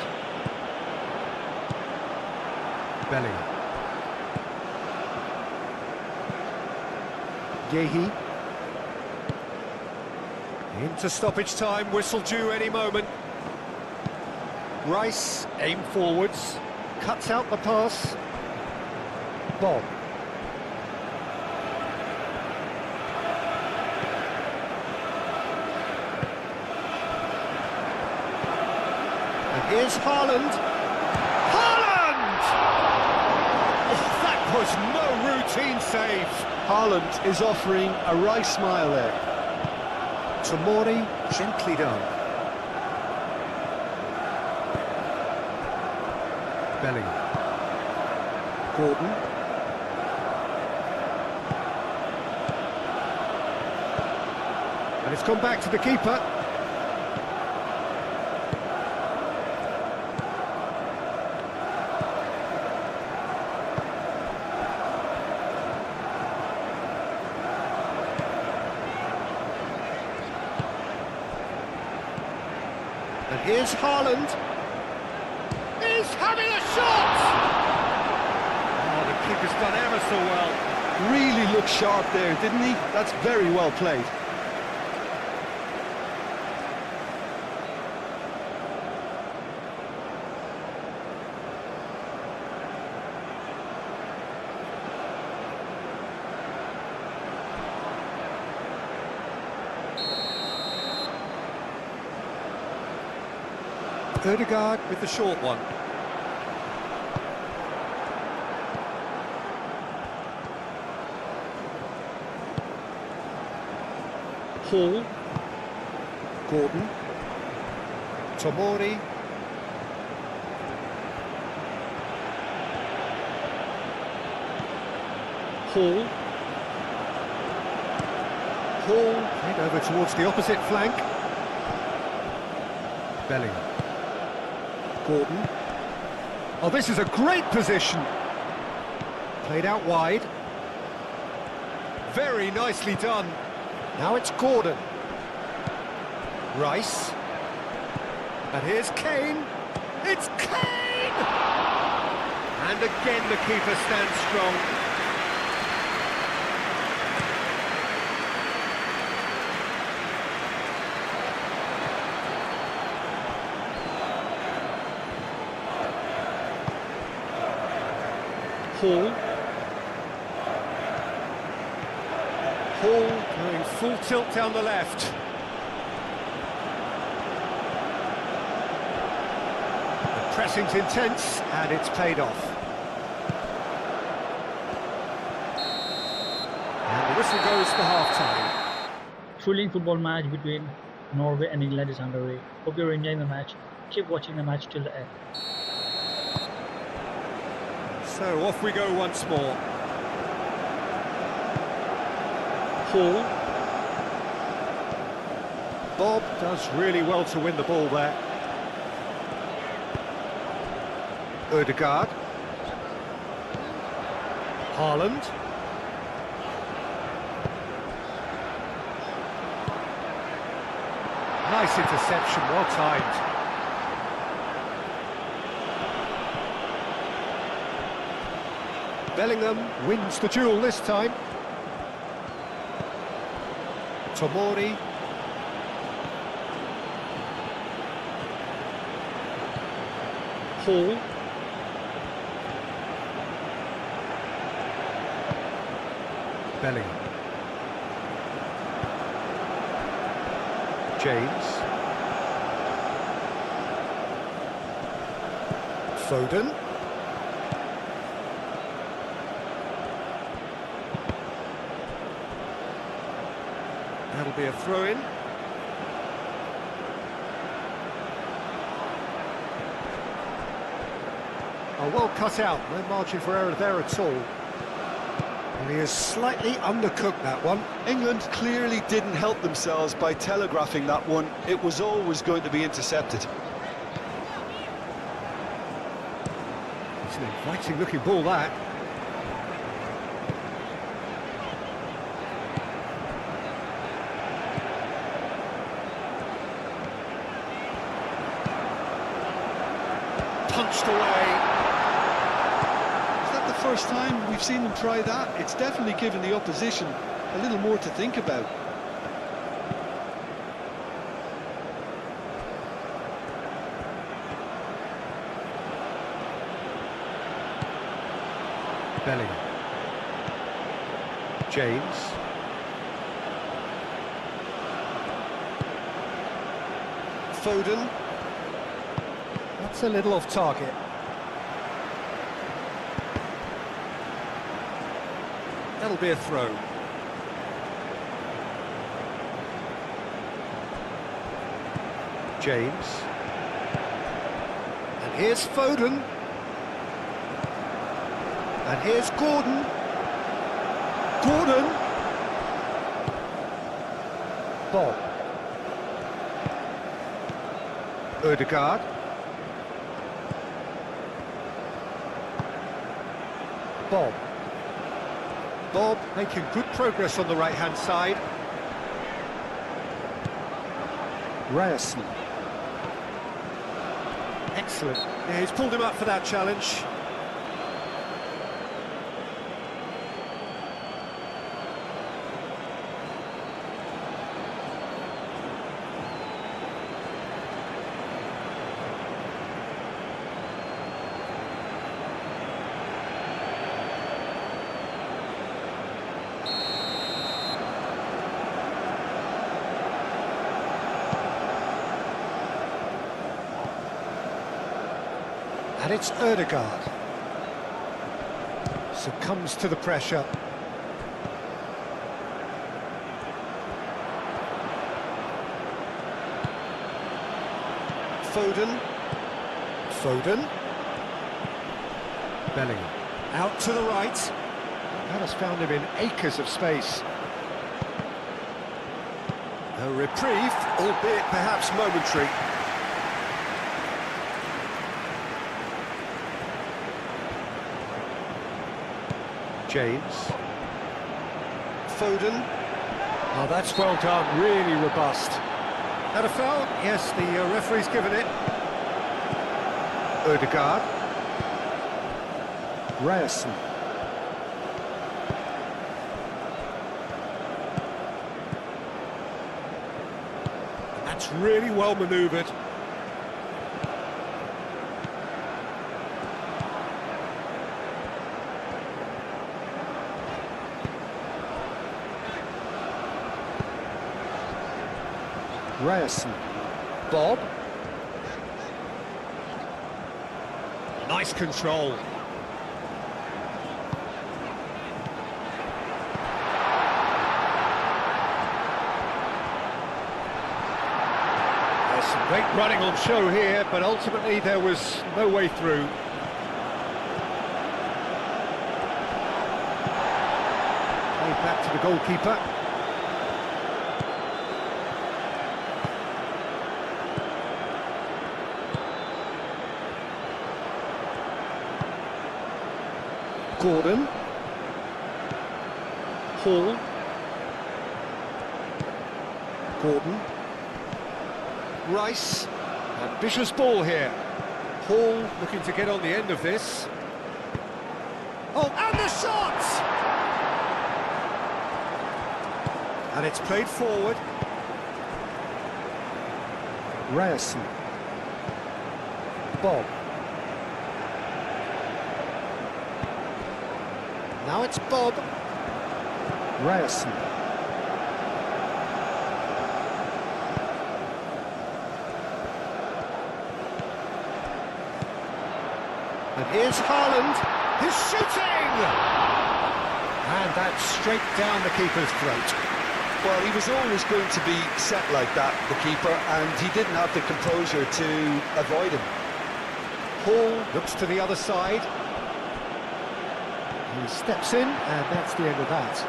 Bellingham. Gehi. Into stoppage time, whistle due any moment. Rice, aim forwards, cuts out the pass. Bob. Here's Haaland. Haaland! Oh, that was no routine save. Haaland is offering a Rice smile there. Tomori, gently done. Bellingham. Gordon. And it's gone back to the keeper. And here's Haaland. He's having a shot! Oh, the keeper's done ever so well. Really looked sharp there, didn't he? That's very well played. Ødegaard with the short one. Hall. Gordon. Tomori. Hall. Hall played over towards the opposite flank. Bellingham. Gordon. Oh, this is a great position. Played out wide. Very nicely done. Now it's Gordon. Rice. And here's Kane. It's Kane! And again the keeper stands strong. Hall going full tilt down the left. The pressing's intense and it's paid off. And the whistle goes for half-time. Thrilling football match between Norway and England is underway. Hope you're enjoying the match. Keep watching the match till the end. So off we go once more. Hall. Bob does really well to win the ball there. Ødegaard. Haaland. Nice interception, well timed. Bellingham wins the duel this time. Tomori. Hall. Bellingham. James. Foden. That'll be a throw-in. Oh, well cut out, no margin for error there at all. And he has slightly undercooked that one. England clearly didn't help themselves by telegraphing that one. It was always going to be intercepted. It's an inviting looking ball, that. Punched away. Is that the first time we've seen them try that? It's definitely given the opposition a little more to think about. Bellingham. James. Foden. That's a little off target. That'll be a throw. James. And here's Foden. And here's Gordon. Gordon. Bob. Ødegaard. Bob. Bob making good progress on the right-hand side. Ryerson. Excellent. Yeah, he's pulled him up for that challenge. And it's Ødegaard. Succumbs to the pressure. Foden. Foden. Bellingham. Out to the right. That has found him in acres of space. A reprieve, albeit perhaps momentary. James. Foden. Oh, that's well done, really robust. Had a foul? Yes, the referee's given it. Ødegaard. Ryerson. That's really well manoeuvred. Ryerson. Bob. Nice control. There's some great running on show here, but ultimately there was no way through. Played back to the goalkeeper. Gordon. Hall. Gordon. Rice. Ambitious ball here. Hall looking to get on the end of this. Oh, and the shot! And it's played forward. Ryerson. Bob. Now it's Bob. Ryerson. And here's Haaland. He's shooting! And that's straight down the keeper's throat. Well, he was always going to be set like that, the keeper, and he didn't have the composure to avoid him. Hall looks to the other side. He steps in, and that's the end of that.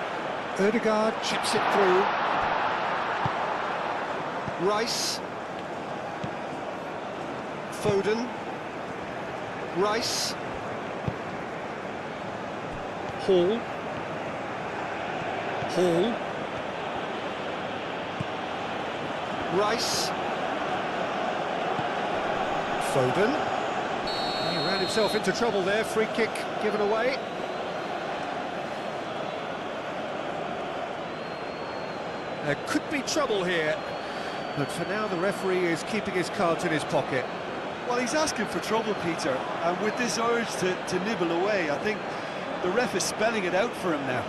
Ødegaard chips it through. Rice. Foden. Rice. Hall. Hall. Rice. Foden. He ran himself into trouble there. Free kick given away. There could be trouble here, but for now the referee is keeping his cards in his pocket. Well, he's asking for trouble, Peter, and with this urge to nibble away, I think the ref is spelling it out for him now.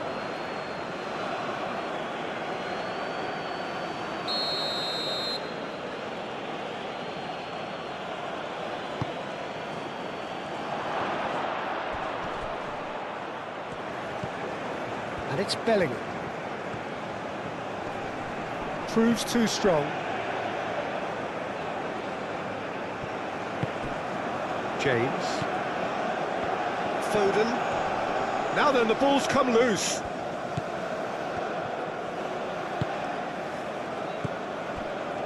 And it's Bellingham. Proves too strong. James. Foden. Now then, the ball's come loose.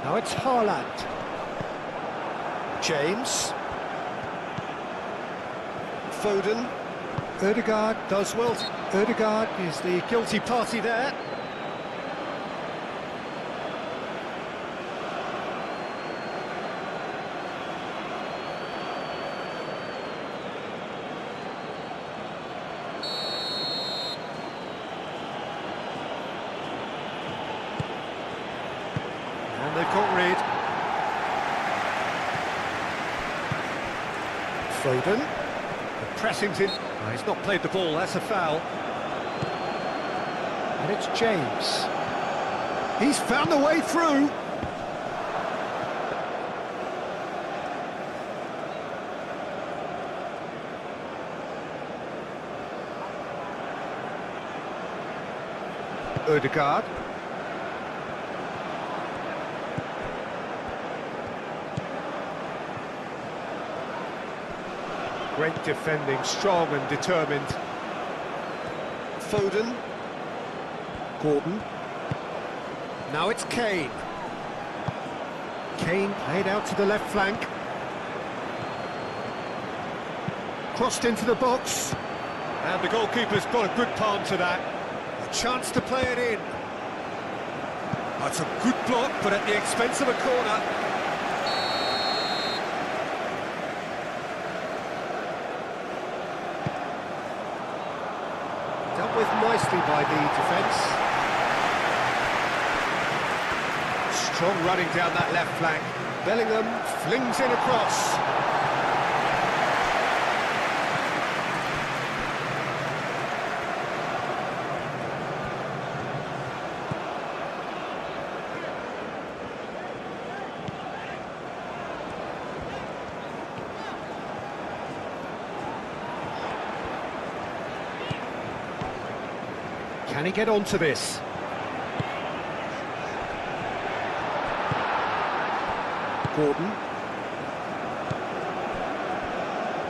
Now it's Haaland. James. Foden. Ødegaard does well. Ødegaard is the guilty party there. And they've got rid. Foden. The pressing's in. Oh, he's not played the ball, that's a foul. And it's James. He's found the way through. Ødegaard. Great defending, strong and determined. Foden. Gordon. Now it's Kane. Kane played out to the left flank. Crossed into the box. And the goalkeeper's got a good palm to that. A chance to play it in. That's a good block, but at the expense of a corner. Dealt with nicely by the defence. Strong running down that left flank. Bellingham flings in across. Can he get onto this? Gordon.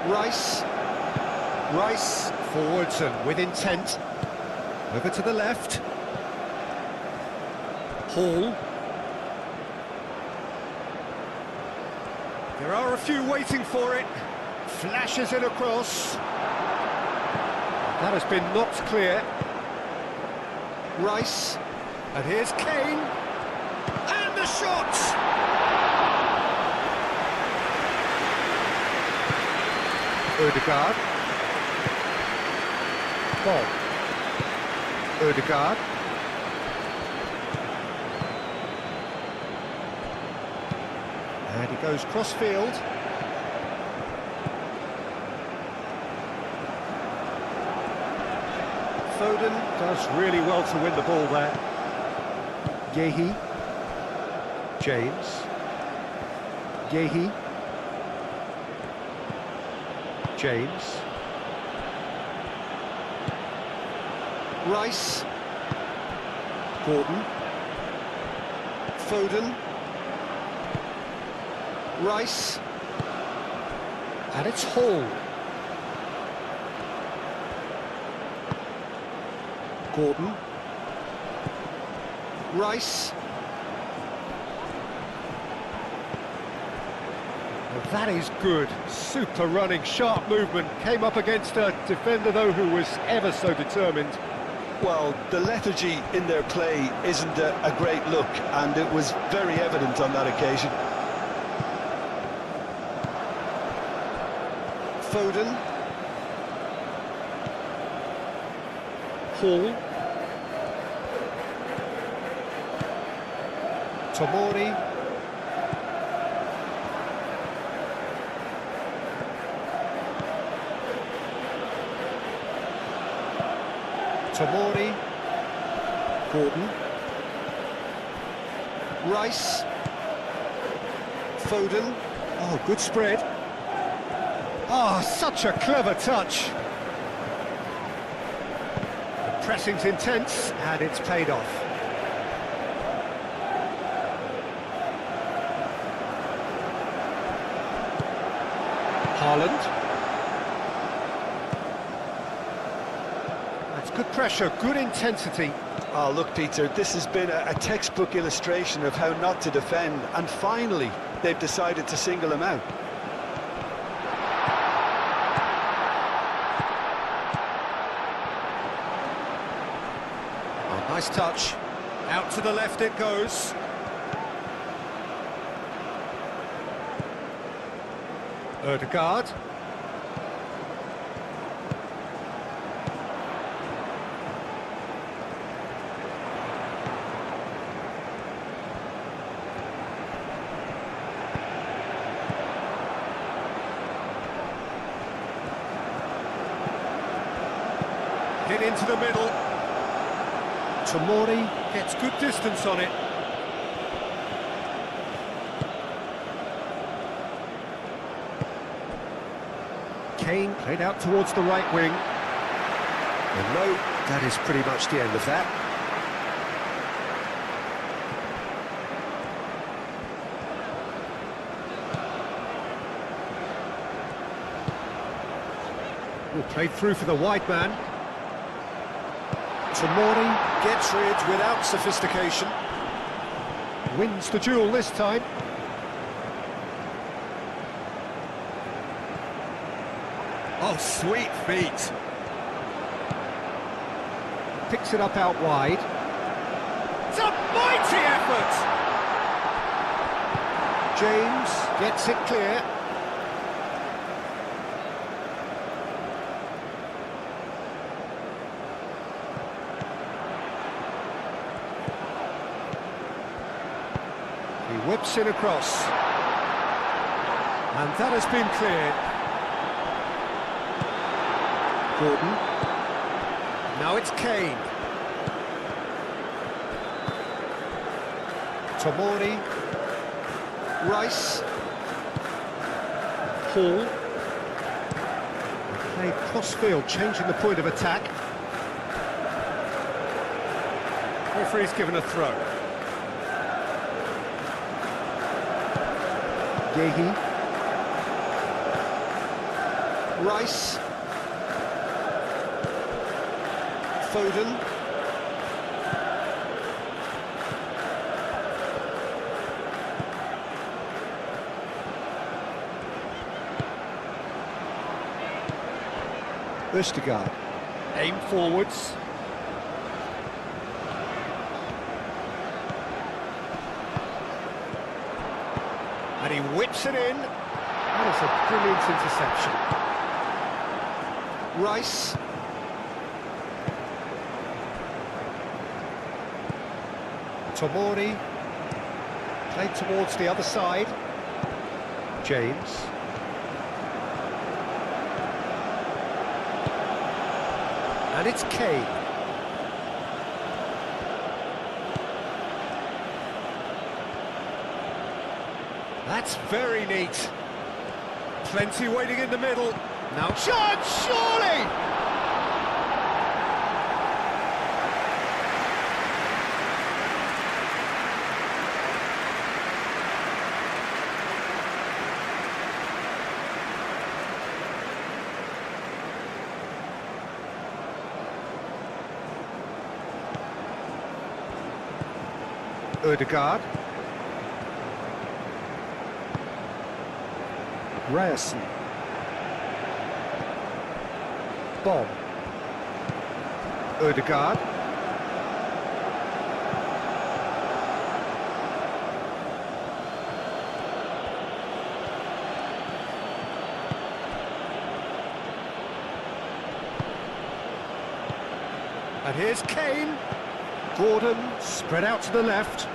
Rice. Rice forwards and with intent. Over to the left. Hall. There are a few waiting for it. Flashes in across. That has been knocked clear. Rice. And here's Kane. And the shot! Ødegaard. Ball. Ødegaard. And he goes cross-field. Foden does really well to win the ball there. Yehi. James. Yehi. James. Rice. Gordon. Foden. Rice. And it's Hall. Gordon. Rice. Well, that is good. Super running, sharp movement. Came up against a defender, though, who was ever so determined. Well, the lethargy in their play isn't a great look, and it was very evident on that occasion. Foden. Hall. Tomori. Tomori. Gordon. Rice. Foden. Oh, good spread. Oh, such a clever touch. The pressing's intense, and it's paid off. Haaland. That's good pressure, good intensity. Oh, look, Peter, this has been a textbook illustration of how not to defend, and finally, they've decided to single him out. Oh, nice touch. Out to the left it goes. Ødegaard. Hit into the middle. Tomori gets good distance on it. Kane played out towards the right wing. And no, that is pretty much the end of that. Well, played through for the wide man. Tomori gets rid without sophistication. Wins the duel this time. Oh, sweet feet. picks it up out wide. It's a mighty effort! James gets it clear. He whips it across. And that has been cleared. Gordon. Now it's Kane. Tomori. Rice. Hall. Played cross-field, changing the point of attack. Referee's given a throw. Yehi. Rice. Foden. Østegard. Aim forwards. And he whips it in. That is a brilliant interception. Rice. Tomori. Played towards the other side. James. And it's Kane. That's very neat. Plenty waiting in the middle. Now chance, surely! Ødegaard. Ryerson. Bob. Ødegaard. And here's Kane. Gordon spread out to the left.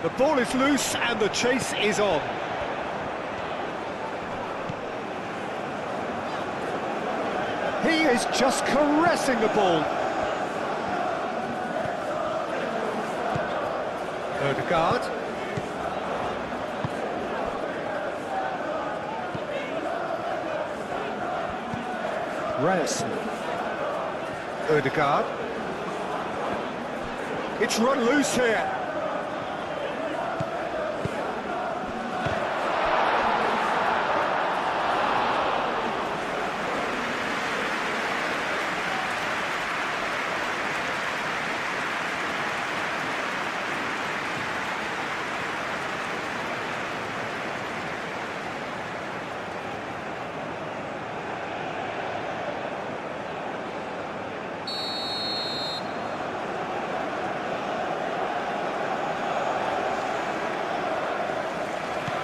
The ball is loose and the chase is on. He is just caressing the ball. Ødegaard. Ryerson. Ødegaard. It's run loose here.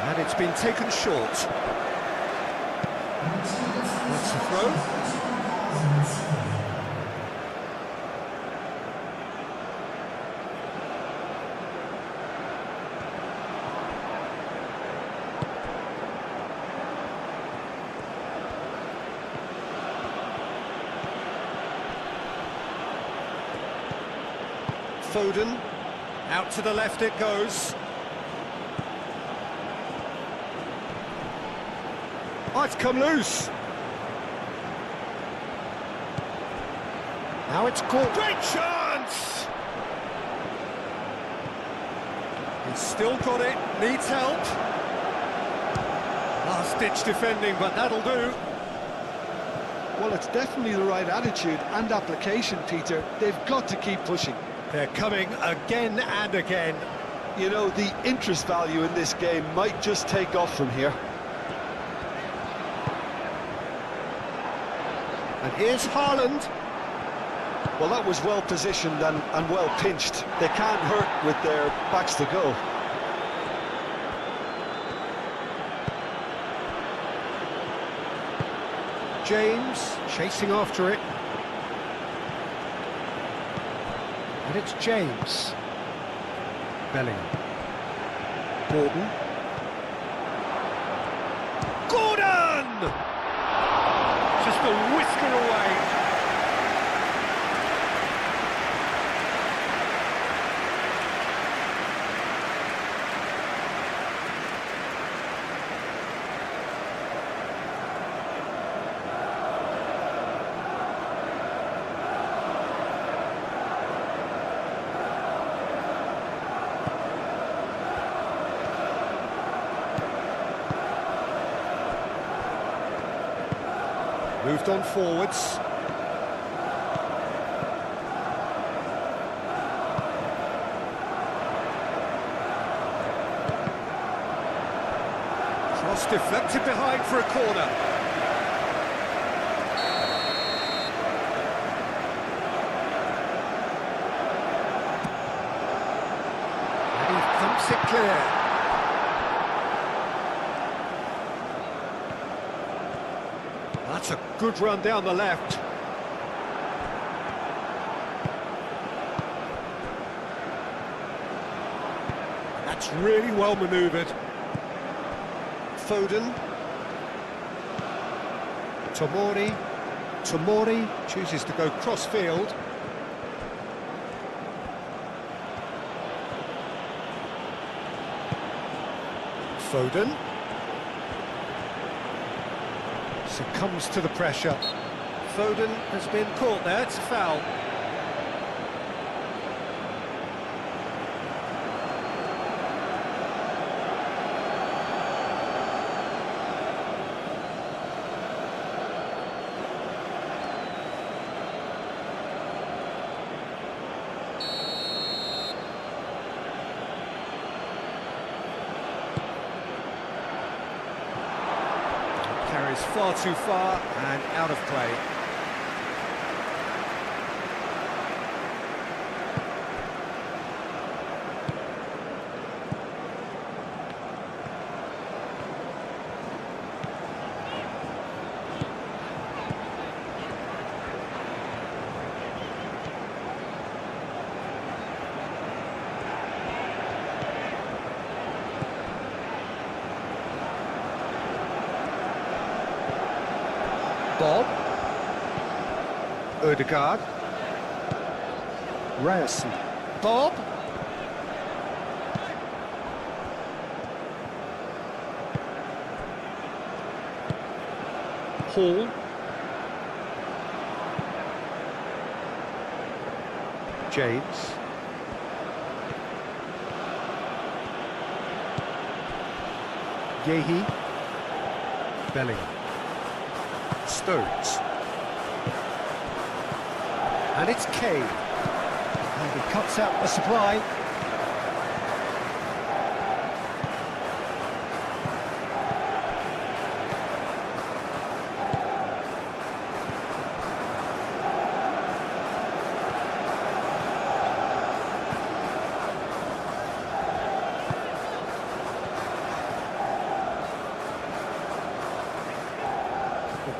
And it's been taken short. That's the throw. Foden, out to the left it goes. Oh, it's come loose. Now it's caught. Great chance! He's still got it, needs help. Last-ditch defending, but that'll do. Well, it's definitely the right attitude and application, Peter. They've got to keep pushing. They're coming again and again. You know, the interest value in this game might just take off from here. And here's Haaland. Well, that was well positioned and well pinched. They can't hurt with their backs to goal. James chasing after it. And it's James. Bellingham. Gordon. Gordon! Just a whisker away. Moved on forwards. Cross deflected behind for a corner. And he thumps it clear. That's a good run down the left. That's really well manoeuvred. Foden. Tomori. Tomori chooses to go cross-field. Foden. Succumbs to the pressure. Foden has been caught there, it's a foul. Carries far too far and out of play. Bob. Ødegaard. Ryerson. Bob. Hall. James. Yehi. Bellingham. Stones. And it's Kane. And he cuts out the supply.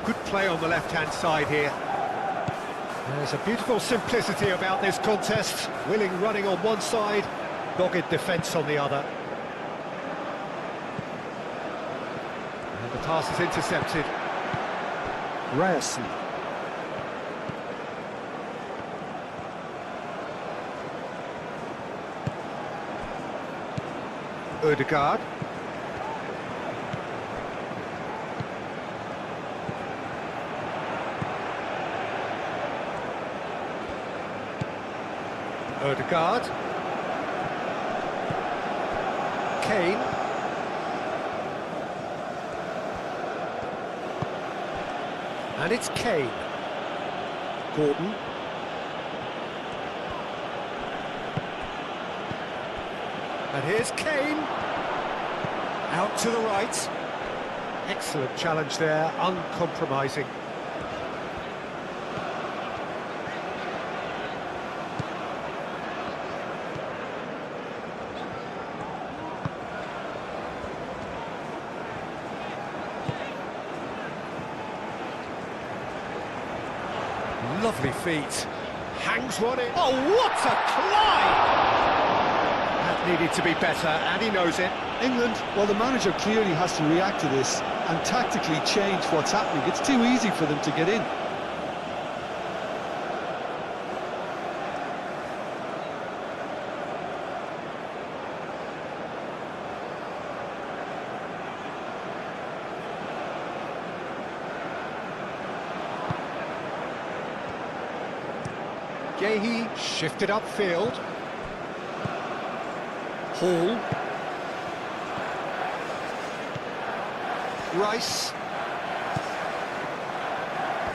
Good play on the left-hand side here. There's a beautiful simplicity about this contest. Willing running on one side, dogged defence on the other. And the pass is intercepted. Ryerson. Ødegaard. Ødegaard. Kane. And it's Kane. Gordon. And here's Kane. Out to the right. Excellent challenge there, uncompromising. Lovely feet. Hangs one in. Oh, what a climb! That needed to be better, and he knows it. England, well, the manager clearly has to react to this and tactically change what's happening. It's too easy for them to get in. Gehi shifted upfield. Hall. Rice.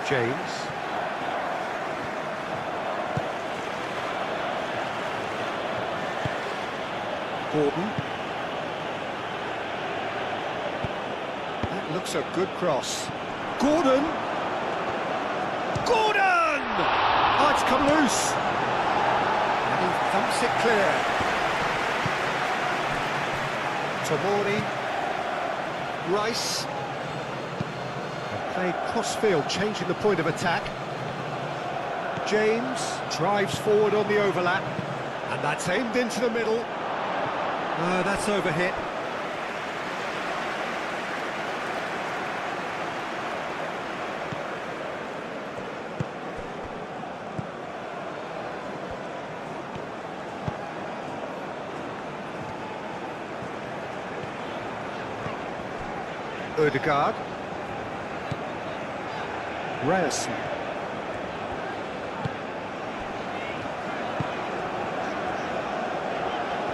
James. Gordon. That looks a good cross. Gordon! Gordon! Oh, it's come loose. And he thumps it clear. Tomori. Rice. And played cross-field, changing the point of attack. James drives forward on the overlap. And that's aimed into the middle. That's overhit. Ødegaard. Ryerson.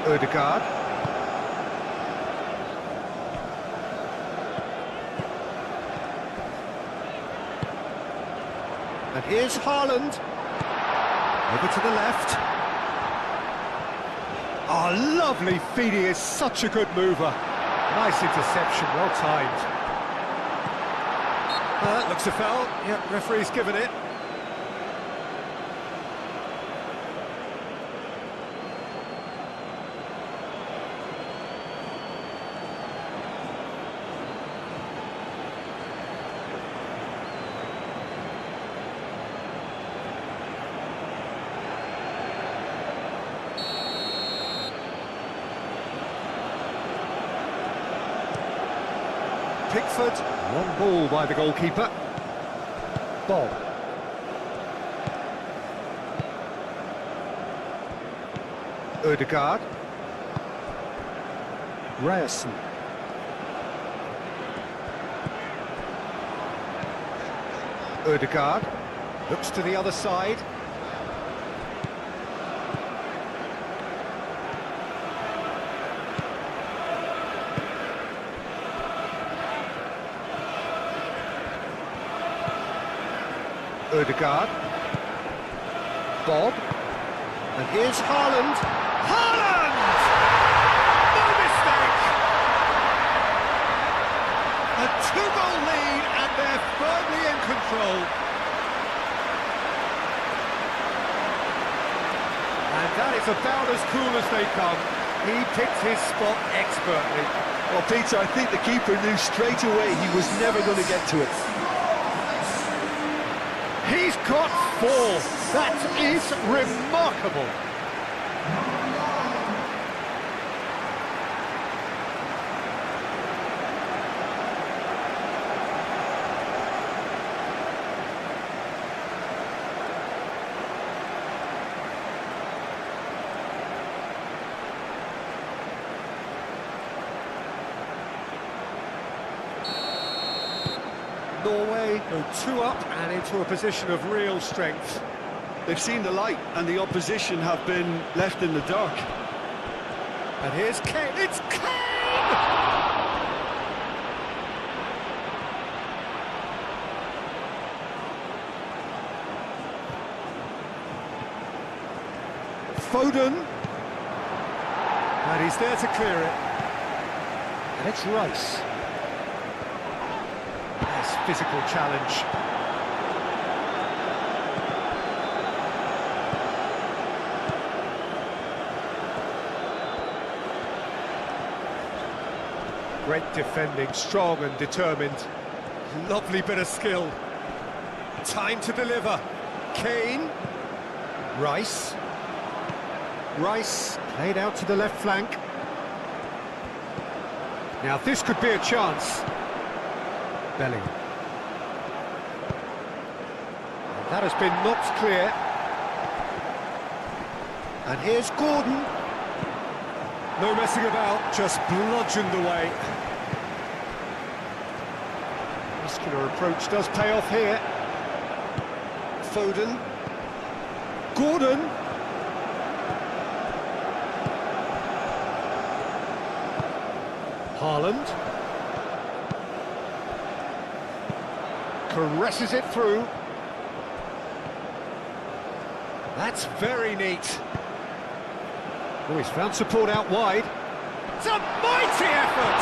Ødegaard. And here's Haaland. Over to the left. Oh, lovely feed. He is such a good mover. Nice interception, well timed. Looks a foul. Yep, referee's given it. Pickford, long ball by the goalkeeper. Bob. Ødegaard. Ryerson. Ødegaard looks to the other side. Ødegaard. Bob. And here's Haaland. Haaland! No mistake! A two-goal lead and they're firmly in control. And that is about as cool as they come. He picked his spot expertly. Well, Peter, I think the keeper knew straight away he was never going to get to it. He's got 4. That is remarkable. Norway go 2 up and into a position of real strength. They've seen the light and the opposition have been left in the dark. And here's Kane. It's Kane! Foden. And he's there to clear it. And it's Rice. Nice physical challenge. Great defending, strong and determined. Lovely bit of skill. Time to deliver. Kane. Rice. Rice played out to the left flank. Now this could be a chance. Bellingham. And that has been knocked clear. And here's Gordon. No messing about, just bludgeoned away. Muscular approach does pay off here. Foden. Gordon. Haaland. Caresses it through. That's very neat. Oh, he's found support out wide. It's a mighty effort!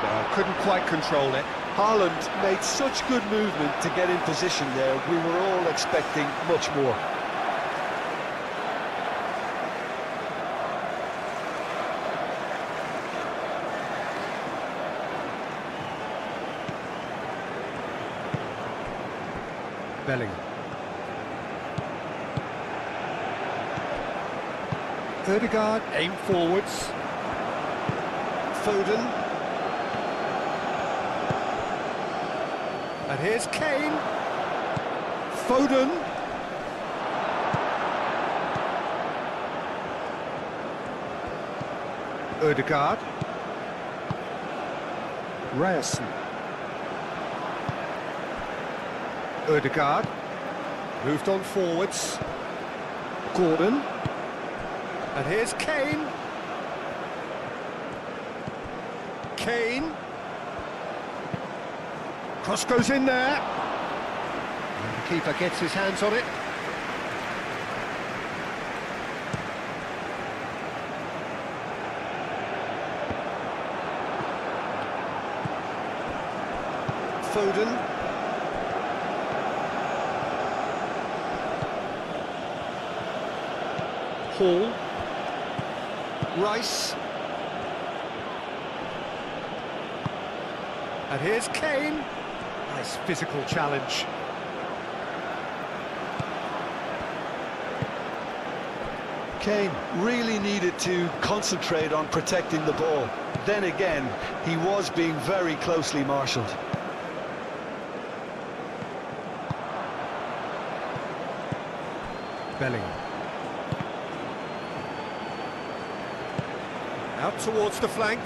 No, couldn't quite control it. Haaland made such good movement to get in position there. We were all expecting much more. Bellingham. Ødegaard, aim forwards. Foden. And here's Kane. Foden. Ødegaard. Ryerson. Ødegaard. Moved on forwards. Gordon. And here's Kane. Kane. Cross goes in there. And the keeper gets his hands on it. Foden. Hall. Rice. And here's Kane. Nice physical challenge. Kane really needed to concentrate on protecting the ball. Then again, he was being very closely marshalled. Bellingham. Out towards the flank.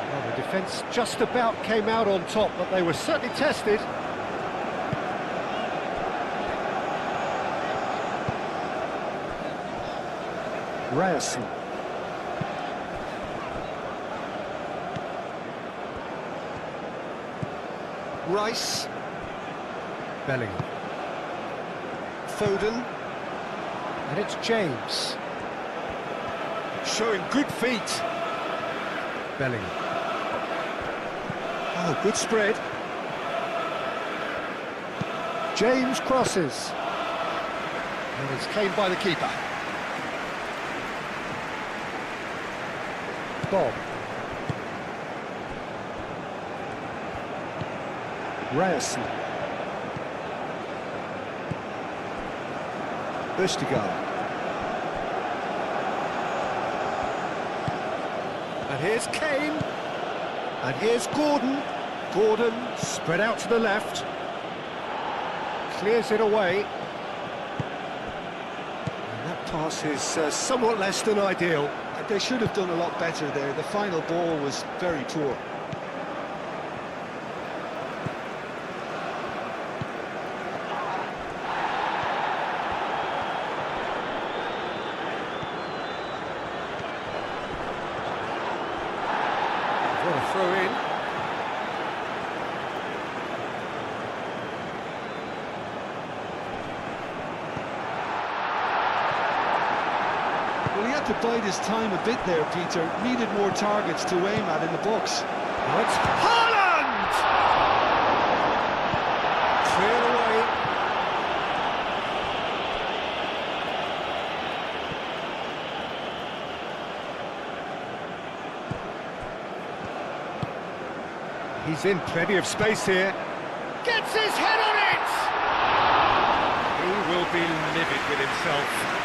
Well, the defence just about came out on top, but they were certainly tested. Ryerson. Rice. Bellingham. Foden. And it's James. Showing good feet. Bellingham. Oh, good spread. James crosses. And it's claimed by the keeper. Bob. Ryerson. Ødegaard. And here's Kane. And here's Gordon. Gordon spread out to the left. Clears it away. And that pass is somewhat less than ideal. They should have done a lot better there. The final ball was very poor. What a throw in. had to bide his time a bit there, Peter. Needed more targets to aim at in the box. Now it's Haaland! Cleared away. He's in plenty of space here. Gets his head on it! He will be livid with himself.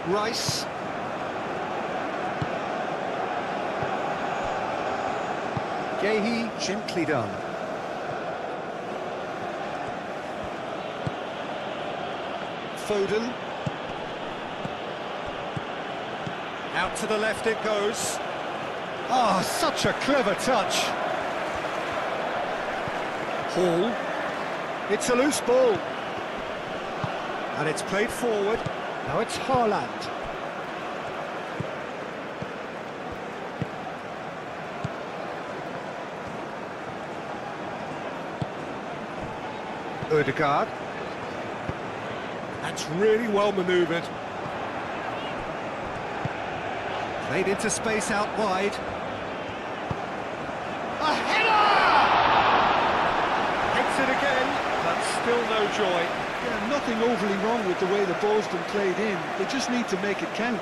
Rice. Gehi, gently done. Foden. Out to the left it goes. Oh, such a clever touch. Hall. It's a loose ball. And it's played forward. Now it's Haaland. Ødegaard. That's really well manoeuvred. Played into space out wide. A header! Hits it again, but still no joy. Yeah, nothing overly wrong with the way the ball's been played in. They just need to make it count.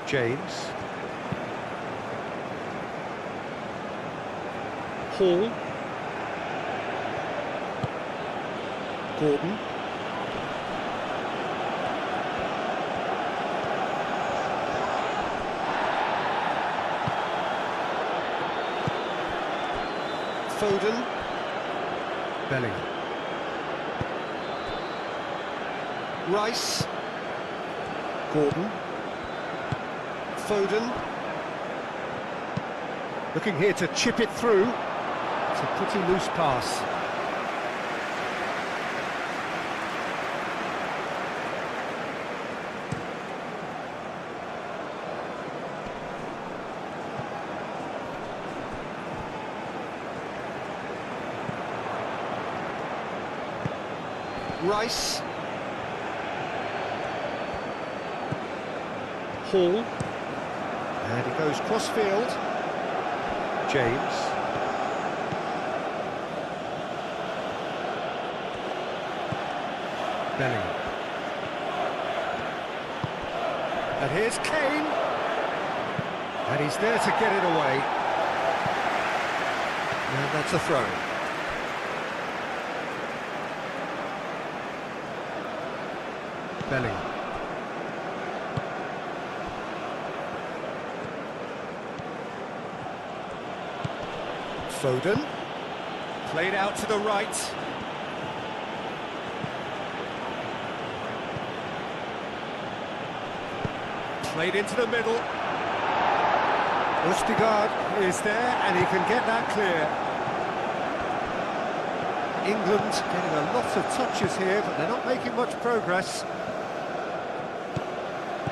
James. Hall. Gordon. Foden. Bellingham. Rice. Gordon. Foden. Looking here to chip it through. It's a pretty loose pass. Rice. Hall. And he goes cross-field. James. Bellingham. And here's Kane. And he's there to get it away. And that's a throw. Bellingham. Foden. Played out to the right. Played into the middle. Ødegaard is there and he can get that clear. England getting a lot of touches here, but they're not making much progress.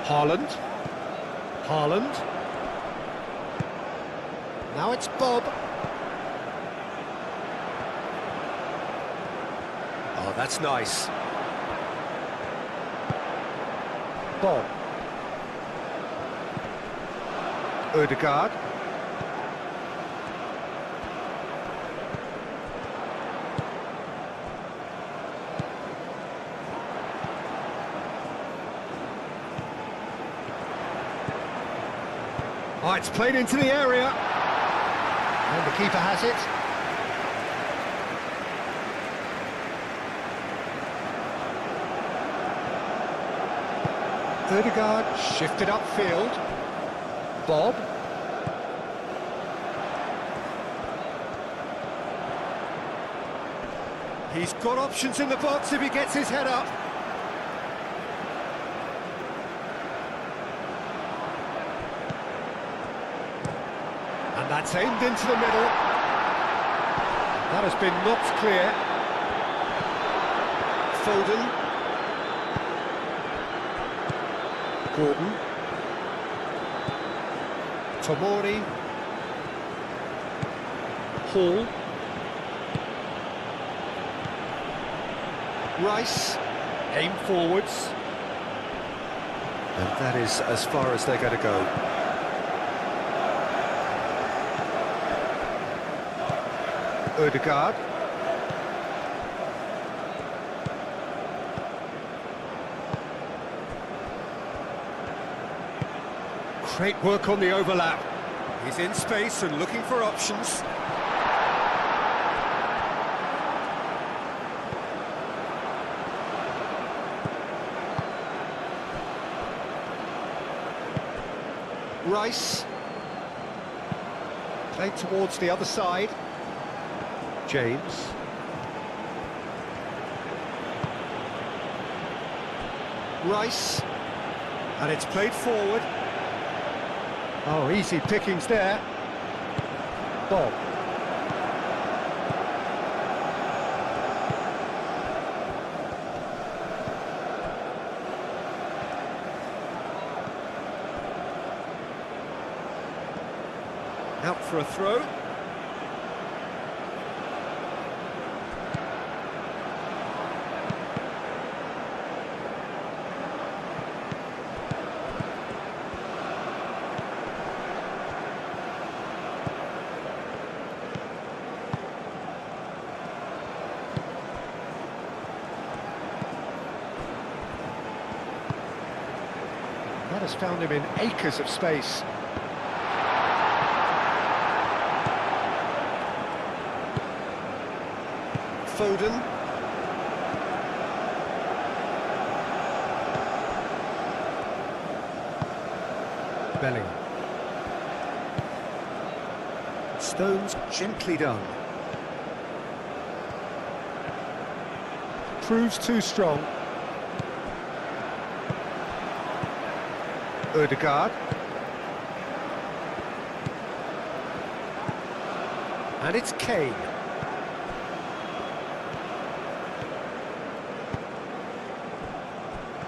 Haaland. Haaland. Now it's Bob. Oh, that's nice. Bob. Ødegaard. Oh, it's played into the area. And the keeper has it. Ødegaard shifted upfield. Bob. He's got options in the box if he gets his head up. And that's aimed into the middle. That has been knocked clear. Foden. Gordon. Tomori. Hall. Rice. Aim forwards. And that is as far as they're going to go. Ødegaard. Great work on the overlap. He's in space and looking for options. Rice. Played towards the other side. James. Rice. And it's played forward. Oh, easy pickings there. Bob. Out for a throw. That has found him in acres of space. Foden. Bellingham. Stones gently done. Proves too strong. Ødegaard. And it's Kane.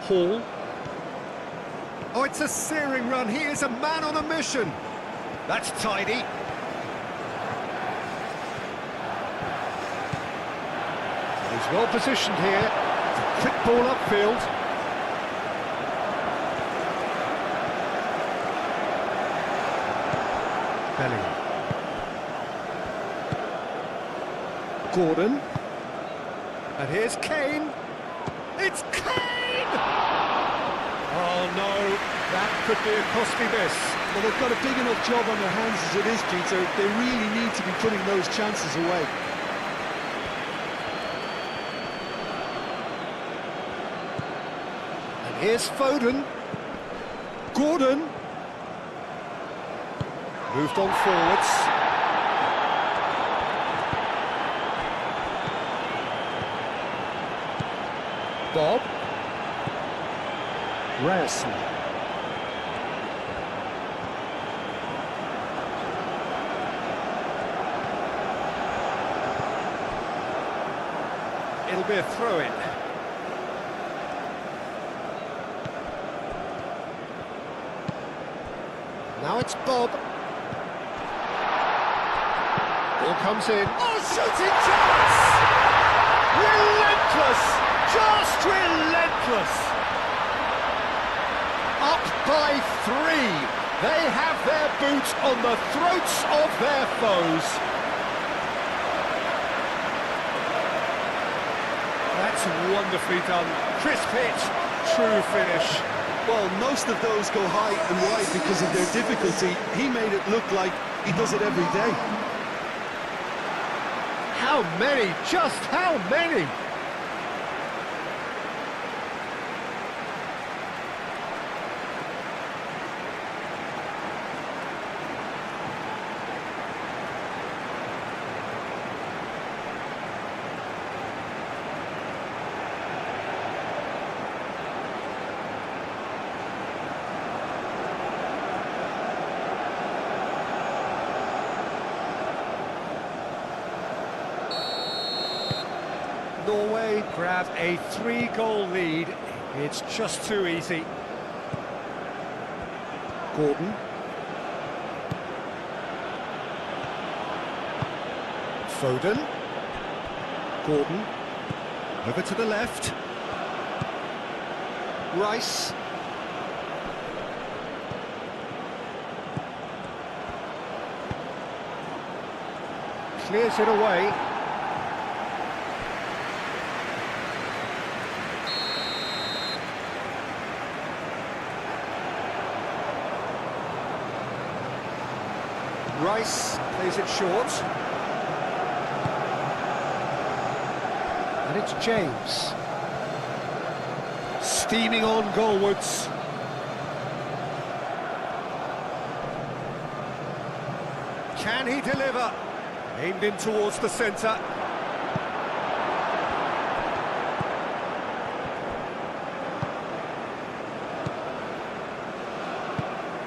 Hall. Oh, it's a searing run. He is a man on a mission. That's tidy. He's well positioned here. Quick ball upfield. Bellingham. Gordon. And here's Kane. It's Kane! Oh no, that could be a costly miss. Well, they've got a big enough job on their hands as it is, Peter. They really need to be putting those chances away. And here's Foden. Gordon. Moved on forwards. Bob. Ryerson. It'll be a throw-in. Now it's Bob. Ball comes in. Oh, shooting chance! Relentless! Just relentless! Up by 3. They have their boot on the throats of their foes. That's wonderfully done. Crisp hit, true finish. Well, most of those go high and wide because of their difficulty. He made it look like he does it every day. How many? Just how many? Norway grab a 3-goal lead. It's just too easy. Gordon. Foden. Gordon. Over to the left. Rice. Clears it away. Rice plays it short. And it's James. Steaming on goalwards. Can he deliver? Aimed in towards the centre.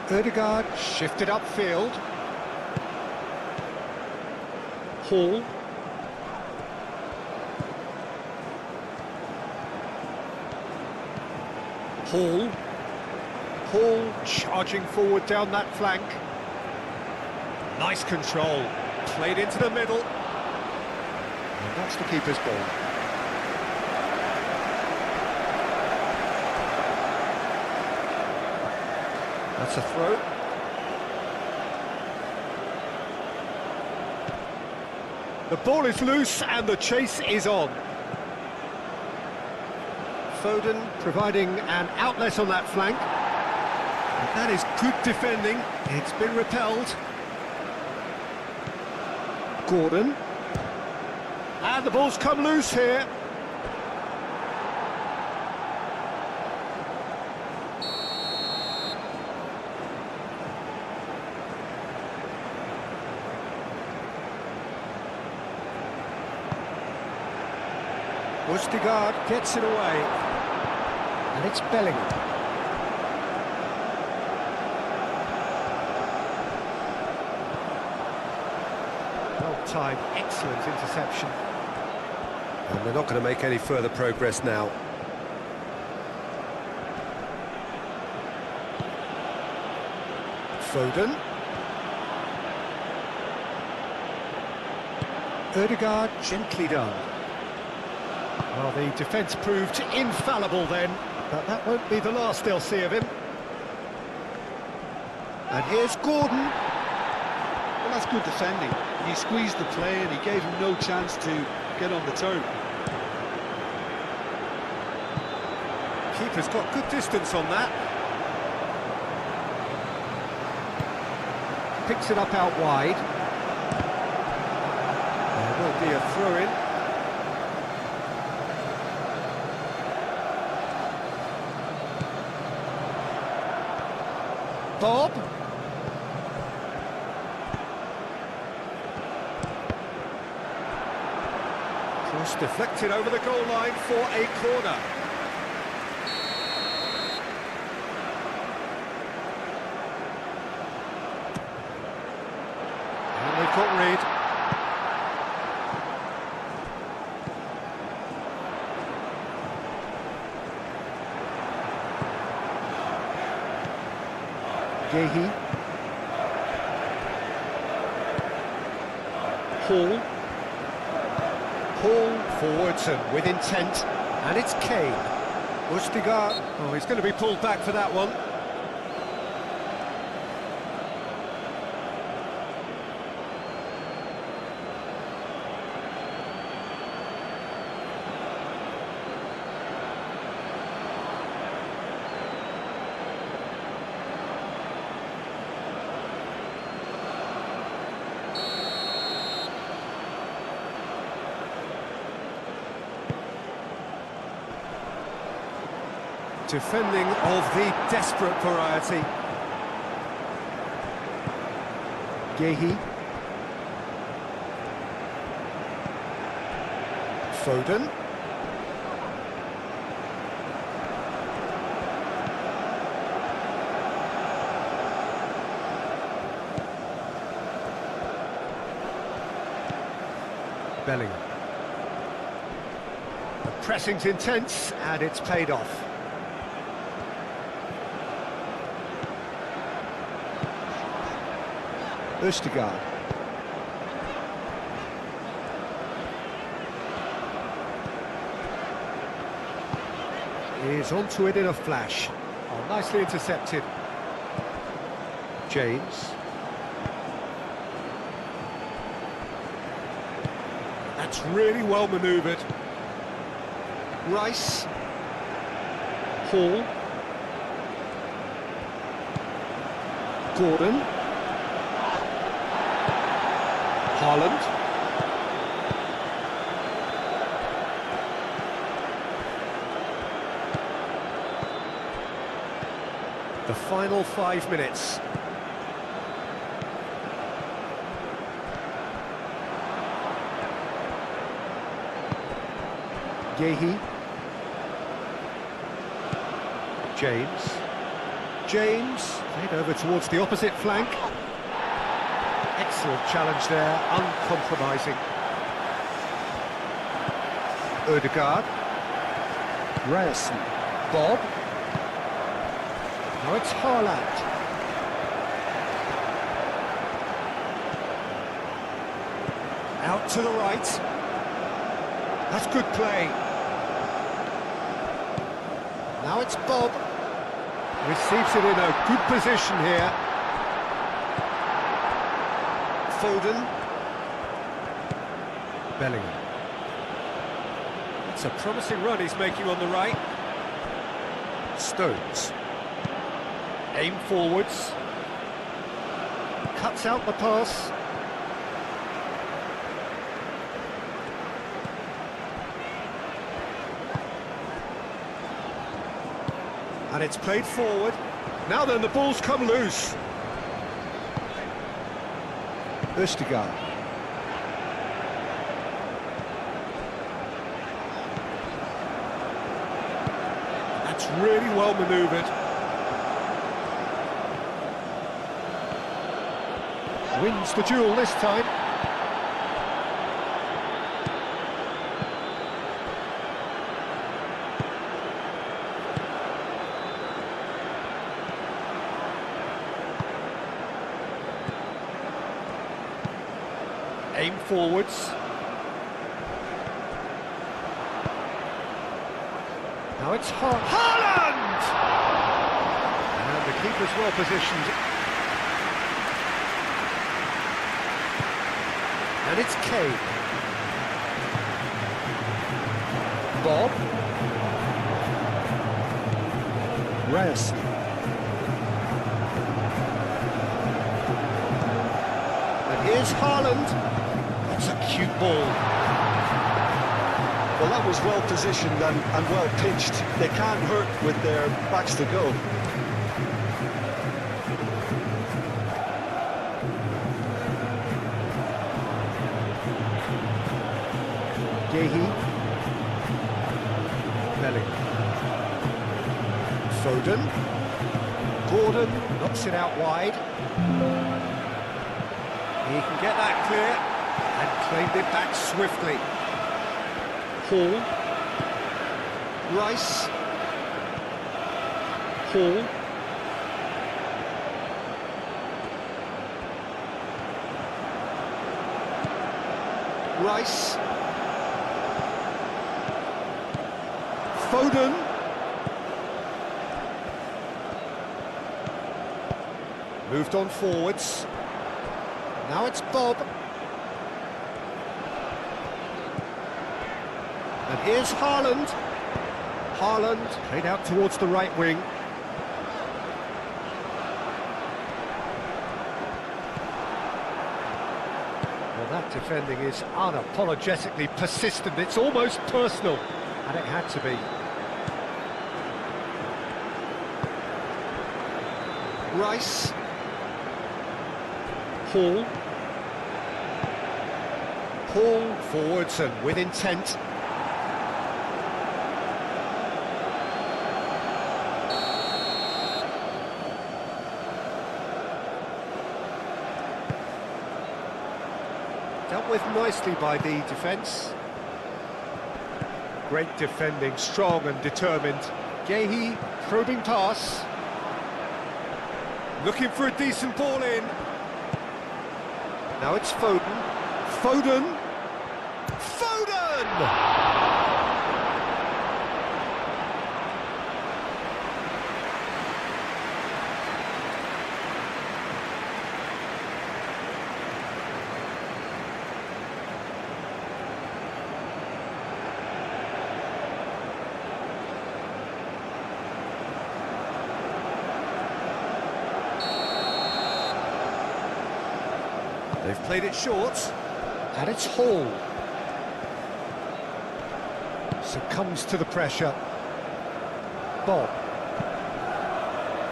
Ødegaard shifted upfield. Hall. Hall charging forward down that flank. Nice control. Played into the middle. And that's the keeper's ball. That's a throw. The ball is loose and the chase is on. Foden providing an outlet on that flank. And that is good defending. It's been repelled. Gordon. And the ball's come loose here. Ødegaard gets it away. And it's Bellingham. Well-timed, excellent interception. And they're not going to make any further progress now. Foden. Ødegaard, gently done. Well, the defence proved infallible then, but that won't be the last they'll see of him. And here's Gordon. Well, that's good defending. He squeezed the play and he gave him no chance to get on the turn. Keeper's got good distance on that. Picks it up out wide. There will be a throw-in. Bob. Cross deflected over the goal line for a corner. And they've got rid. Gehi. Hall forwards and with intent, and it's Kane. Ødegaard, oh, he's going to be pulled back for that one. Defending of the desperate variety. Gehi. Foden. Bellingham. The pressing's intense, and it's paid off. Østegard. Is onto it in a flash. Oh, nicely intercepted. James. That's really well manoeuvred. Rice. Hall. Gordon. Haaland. The final 5 minutes. Yehi. James, played over towards the opposite flank. Excellent challenge there, uncompromising. Ødegaard. Ryerson. Bob. Now it's Haaland. Out to the right. That's good play. Now it's Bob. Receives it in a good position here. Foden. Bellingham. It's a promising run he's making on the right. Stones. Aim forwards. Cuts out the pass. And it's played forward. Now then, the ball's come loose. Østegard. That's really well manoeuvred. Wins the duel this time. Aim forwards. Now it's Haaland! And the keeper's well positioned. And it's Kane. Bob. Ryerson. And here's Haaland. That's a cute ball. Well, that was well positioned and well pitched. They can't hurt with their backs to go. Yehi. Bellingham. Foden. Gordon knocks it out wide. He can get that clear and claimed it back swiftly. Hall. Rice. Hall. Rice. Foden. Moved on forwards. Now it's Bob. And here's Haaland. Haaland played out towards the right wing. Well, that defending is unapologetically persistent. It's almost personal, and it had to be. Rice. Hall. Hall forwards and with intent. Dealt with nicely by the defence. Great defending, strong and determined. Gehi, probing pass. Looking for a decent ball in. Now it's Foden. Foden! Foden! They've played it short, and it's Hall. Succumbs to the pressure. Bob.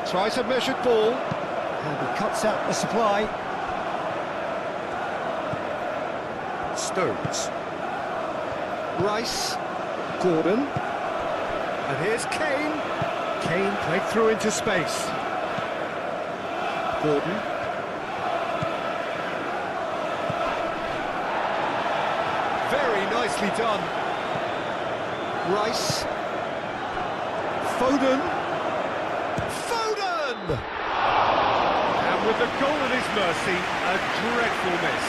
Tries a measured ball, and he cuts out the supply. Stones. Rice. Gordon. And here's Kane. Kane played through into space. Gordon. Very nicely done. Rice. Foden. Foden! And with the goal at his mercy, a dreadful miss.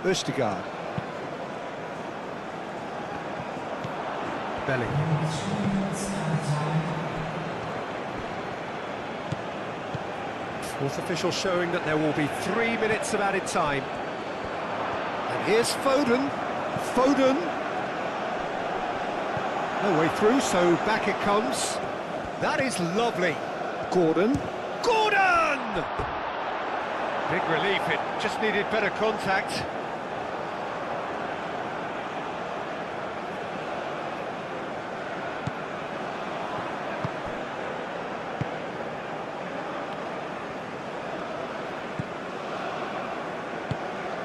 Østegard. Bellingham. Fourth official showing that there will be 3 minutes of added time. And here's Foden. Foden. No way through, so back it comes. That is lovely. Gordon. Gordon! Big relief, it just needed better contact.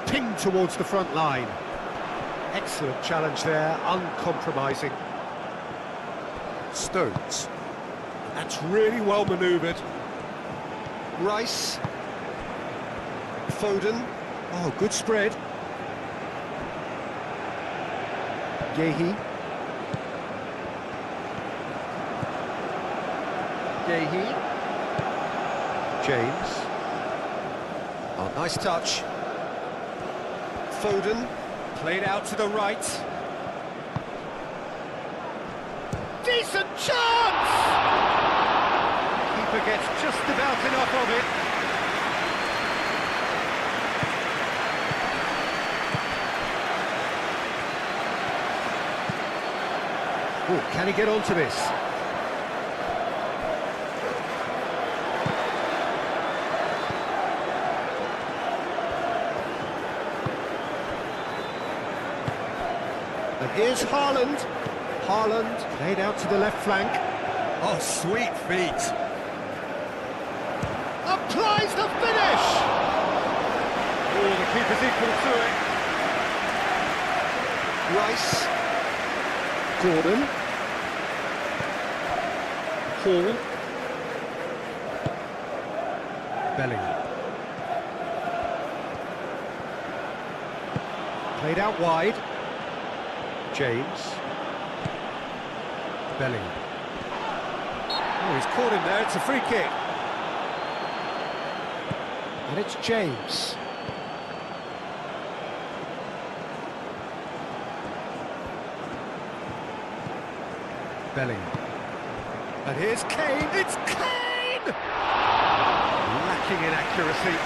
Pinged towards the front line. Excellent challenge there, uncompromising. Stones. That's really well manoeuvred. Rice. Foden. Oh, good spread. Gehi. Gehi. James. Oh, nice touch. Foden, played out to the right. Decent chance! Keeper gets just about enough of it. Oh, can he get onto this? And here's Haaland. Haaland laid out to the left flank. Oh, sweet feet. Applies the finish! Oh, the keeper's equal to it. Rice. Gordon. Hall. Bellingham. Played out wide. James. Bellingham. Oh, he's caught him there, it's a free kick. And it's James. Bellingham. And here's Kane, it's Kane! Lacking in accuracy.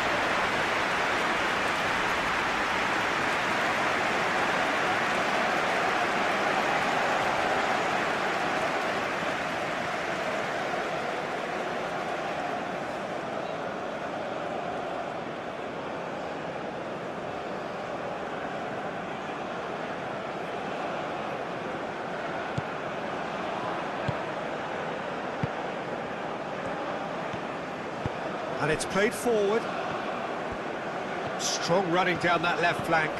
And it's played forward. Strong running down that left flank.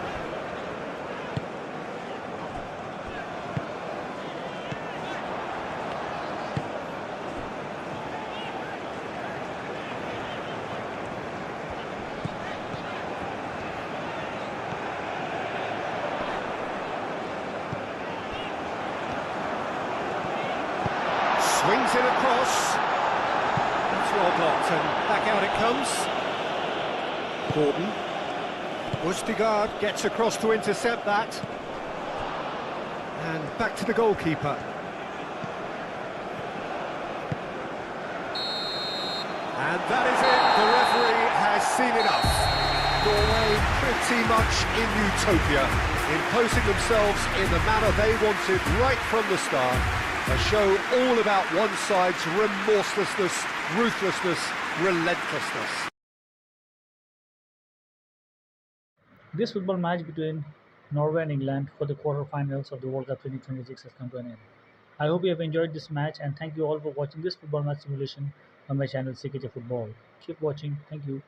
Swings it across. That's well blocked, and back out it comes. Gordon. Ustigard gets across to intercept that. And back to the goalkeeper. And that is it. The referee has seen enough. Norway pretty much in utopia, imposing themselves in the manner they wanted right from the start. A show all about one side's remorselessness, ruthlessness, relentlessness. This football match between Norway and England for the quarterfinals of the World Cup 2026 has come to an end. I hope you have enjoyed this match, and thank you all for watching this football match simulation on my channel CKJFOOTBALL. Keep watching. Thank you.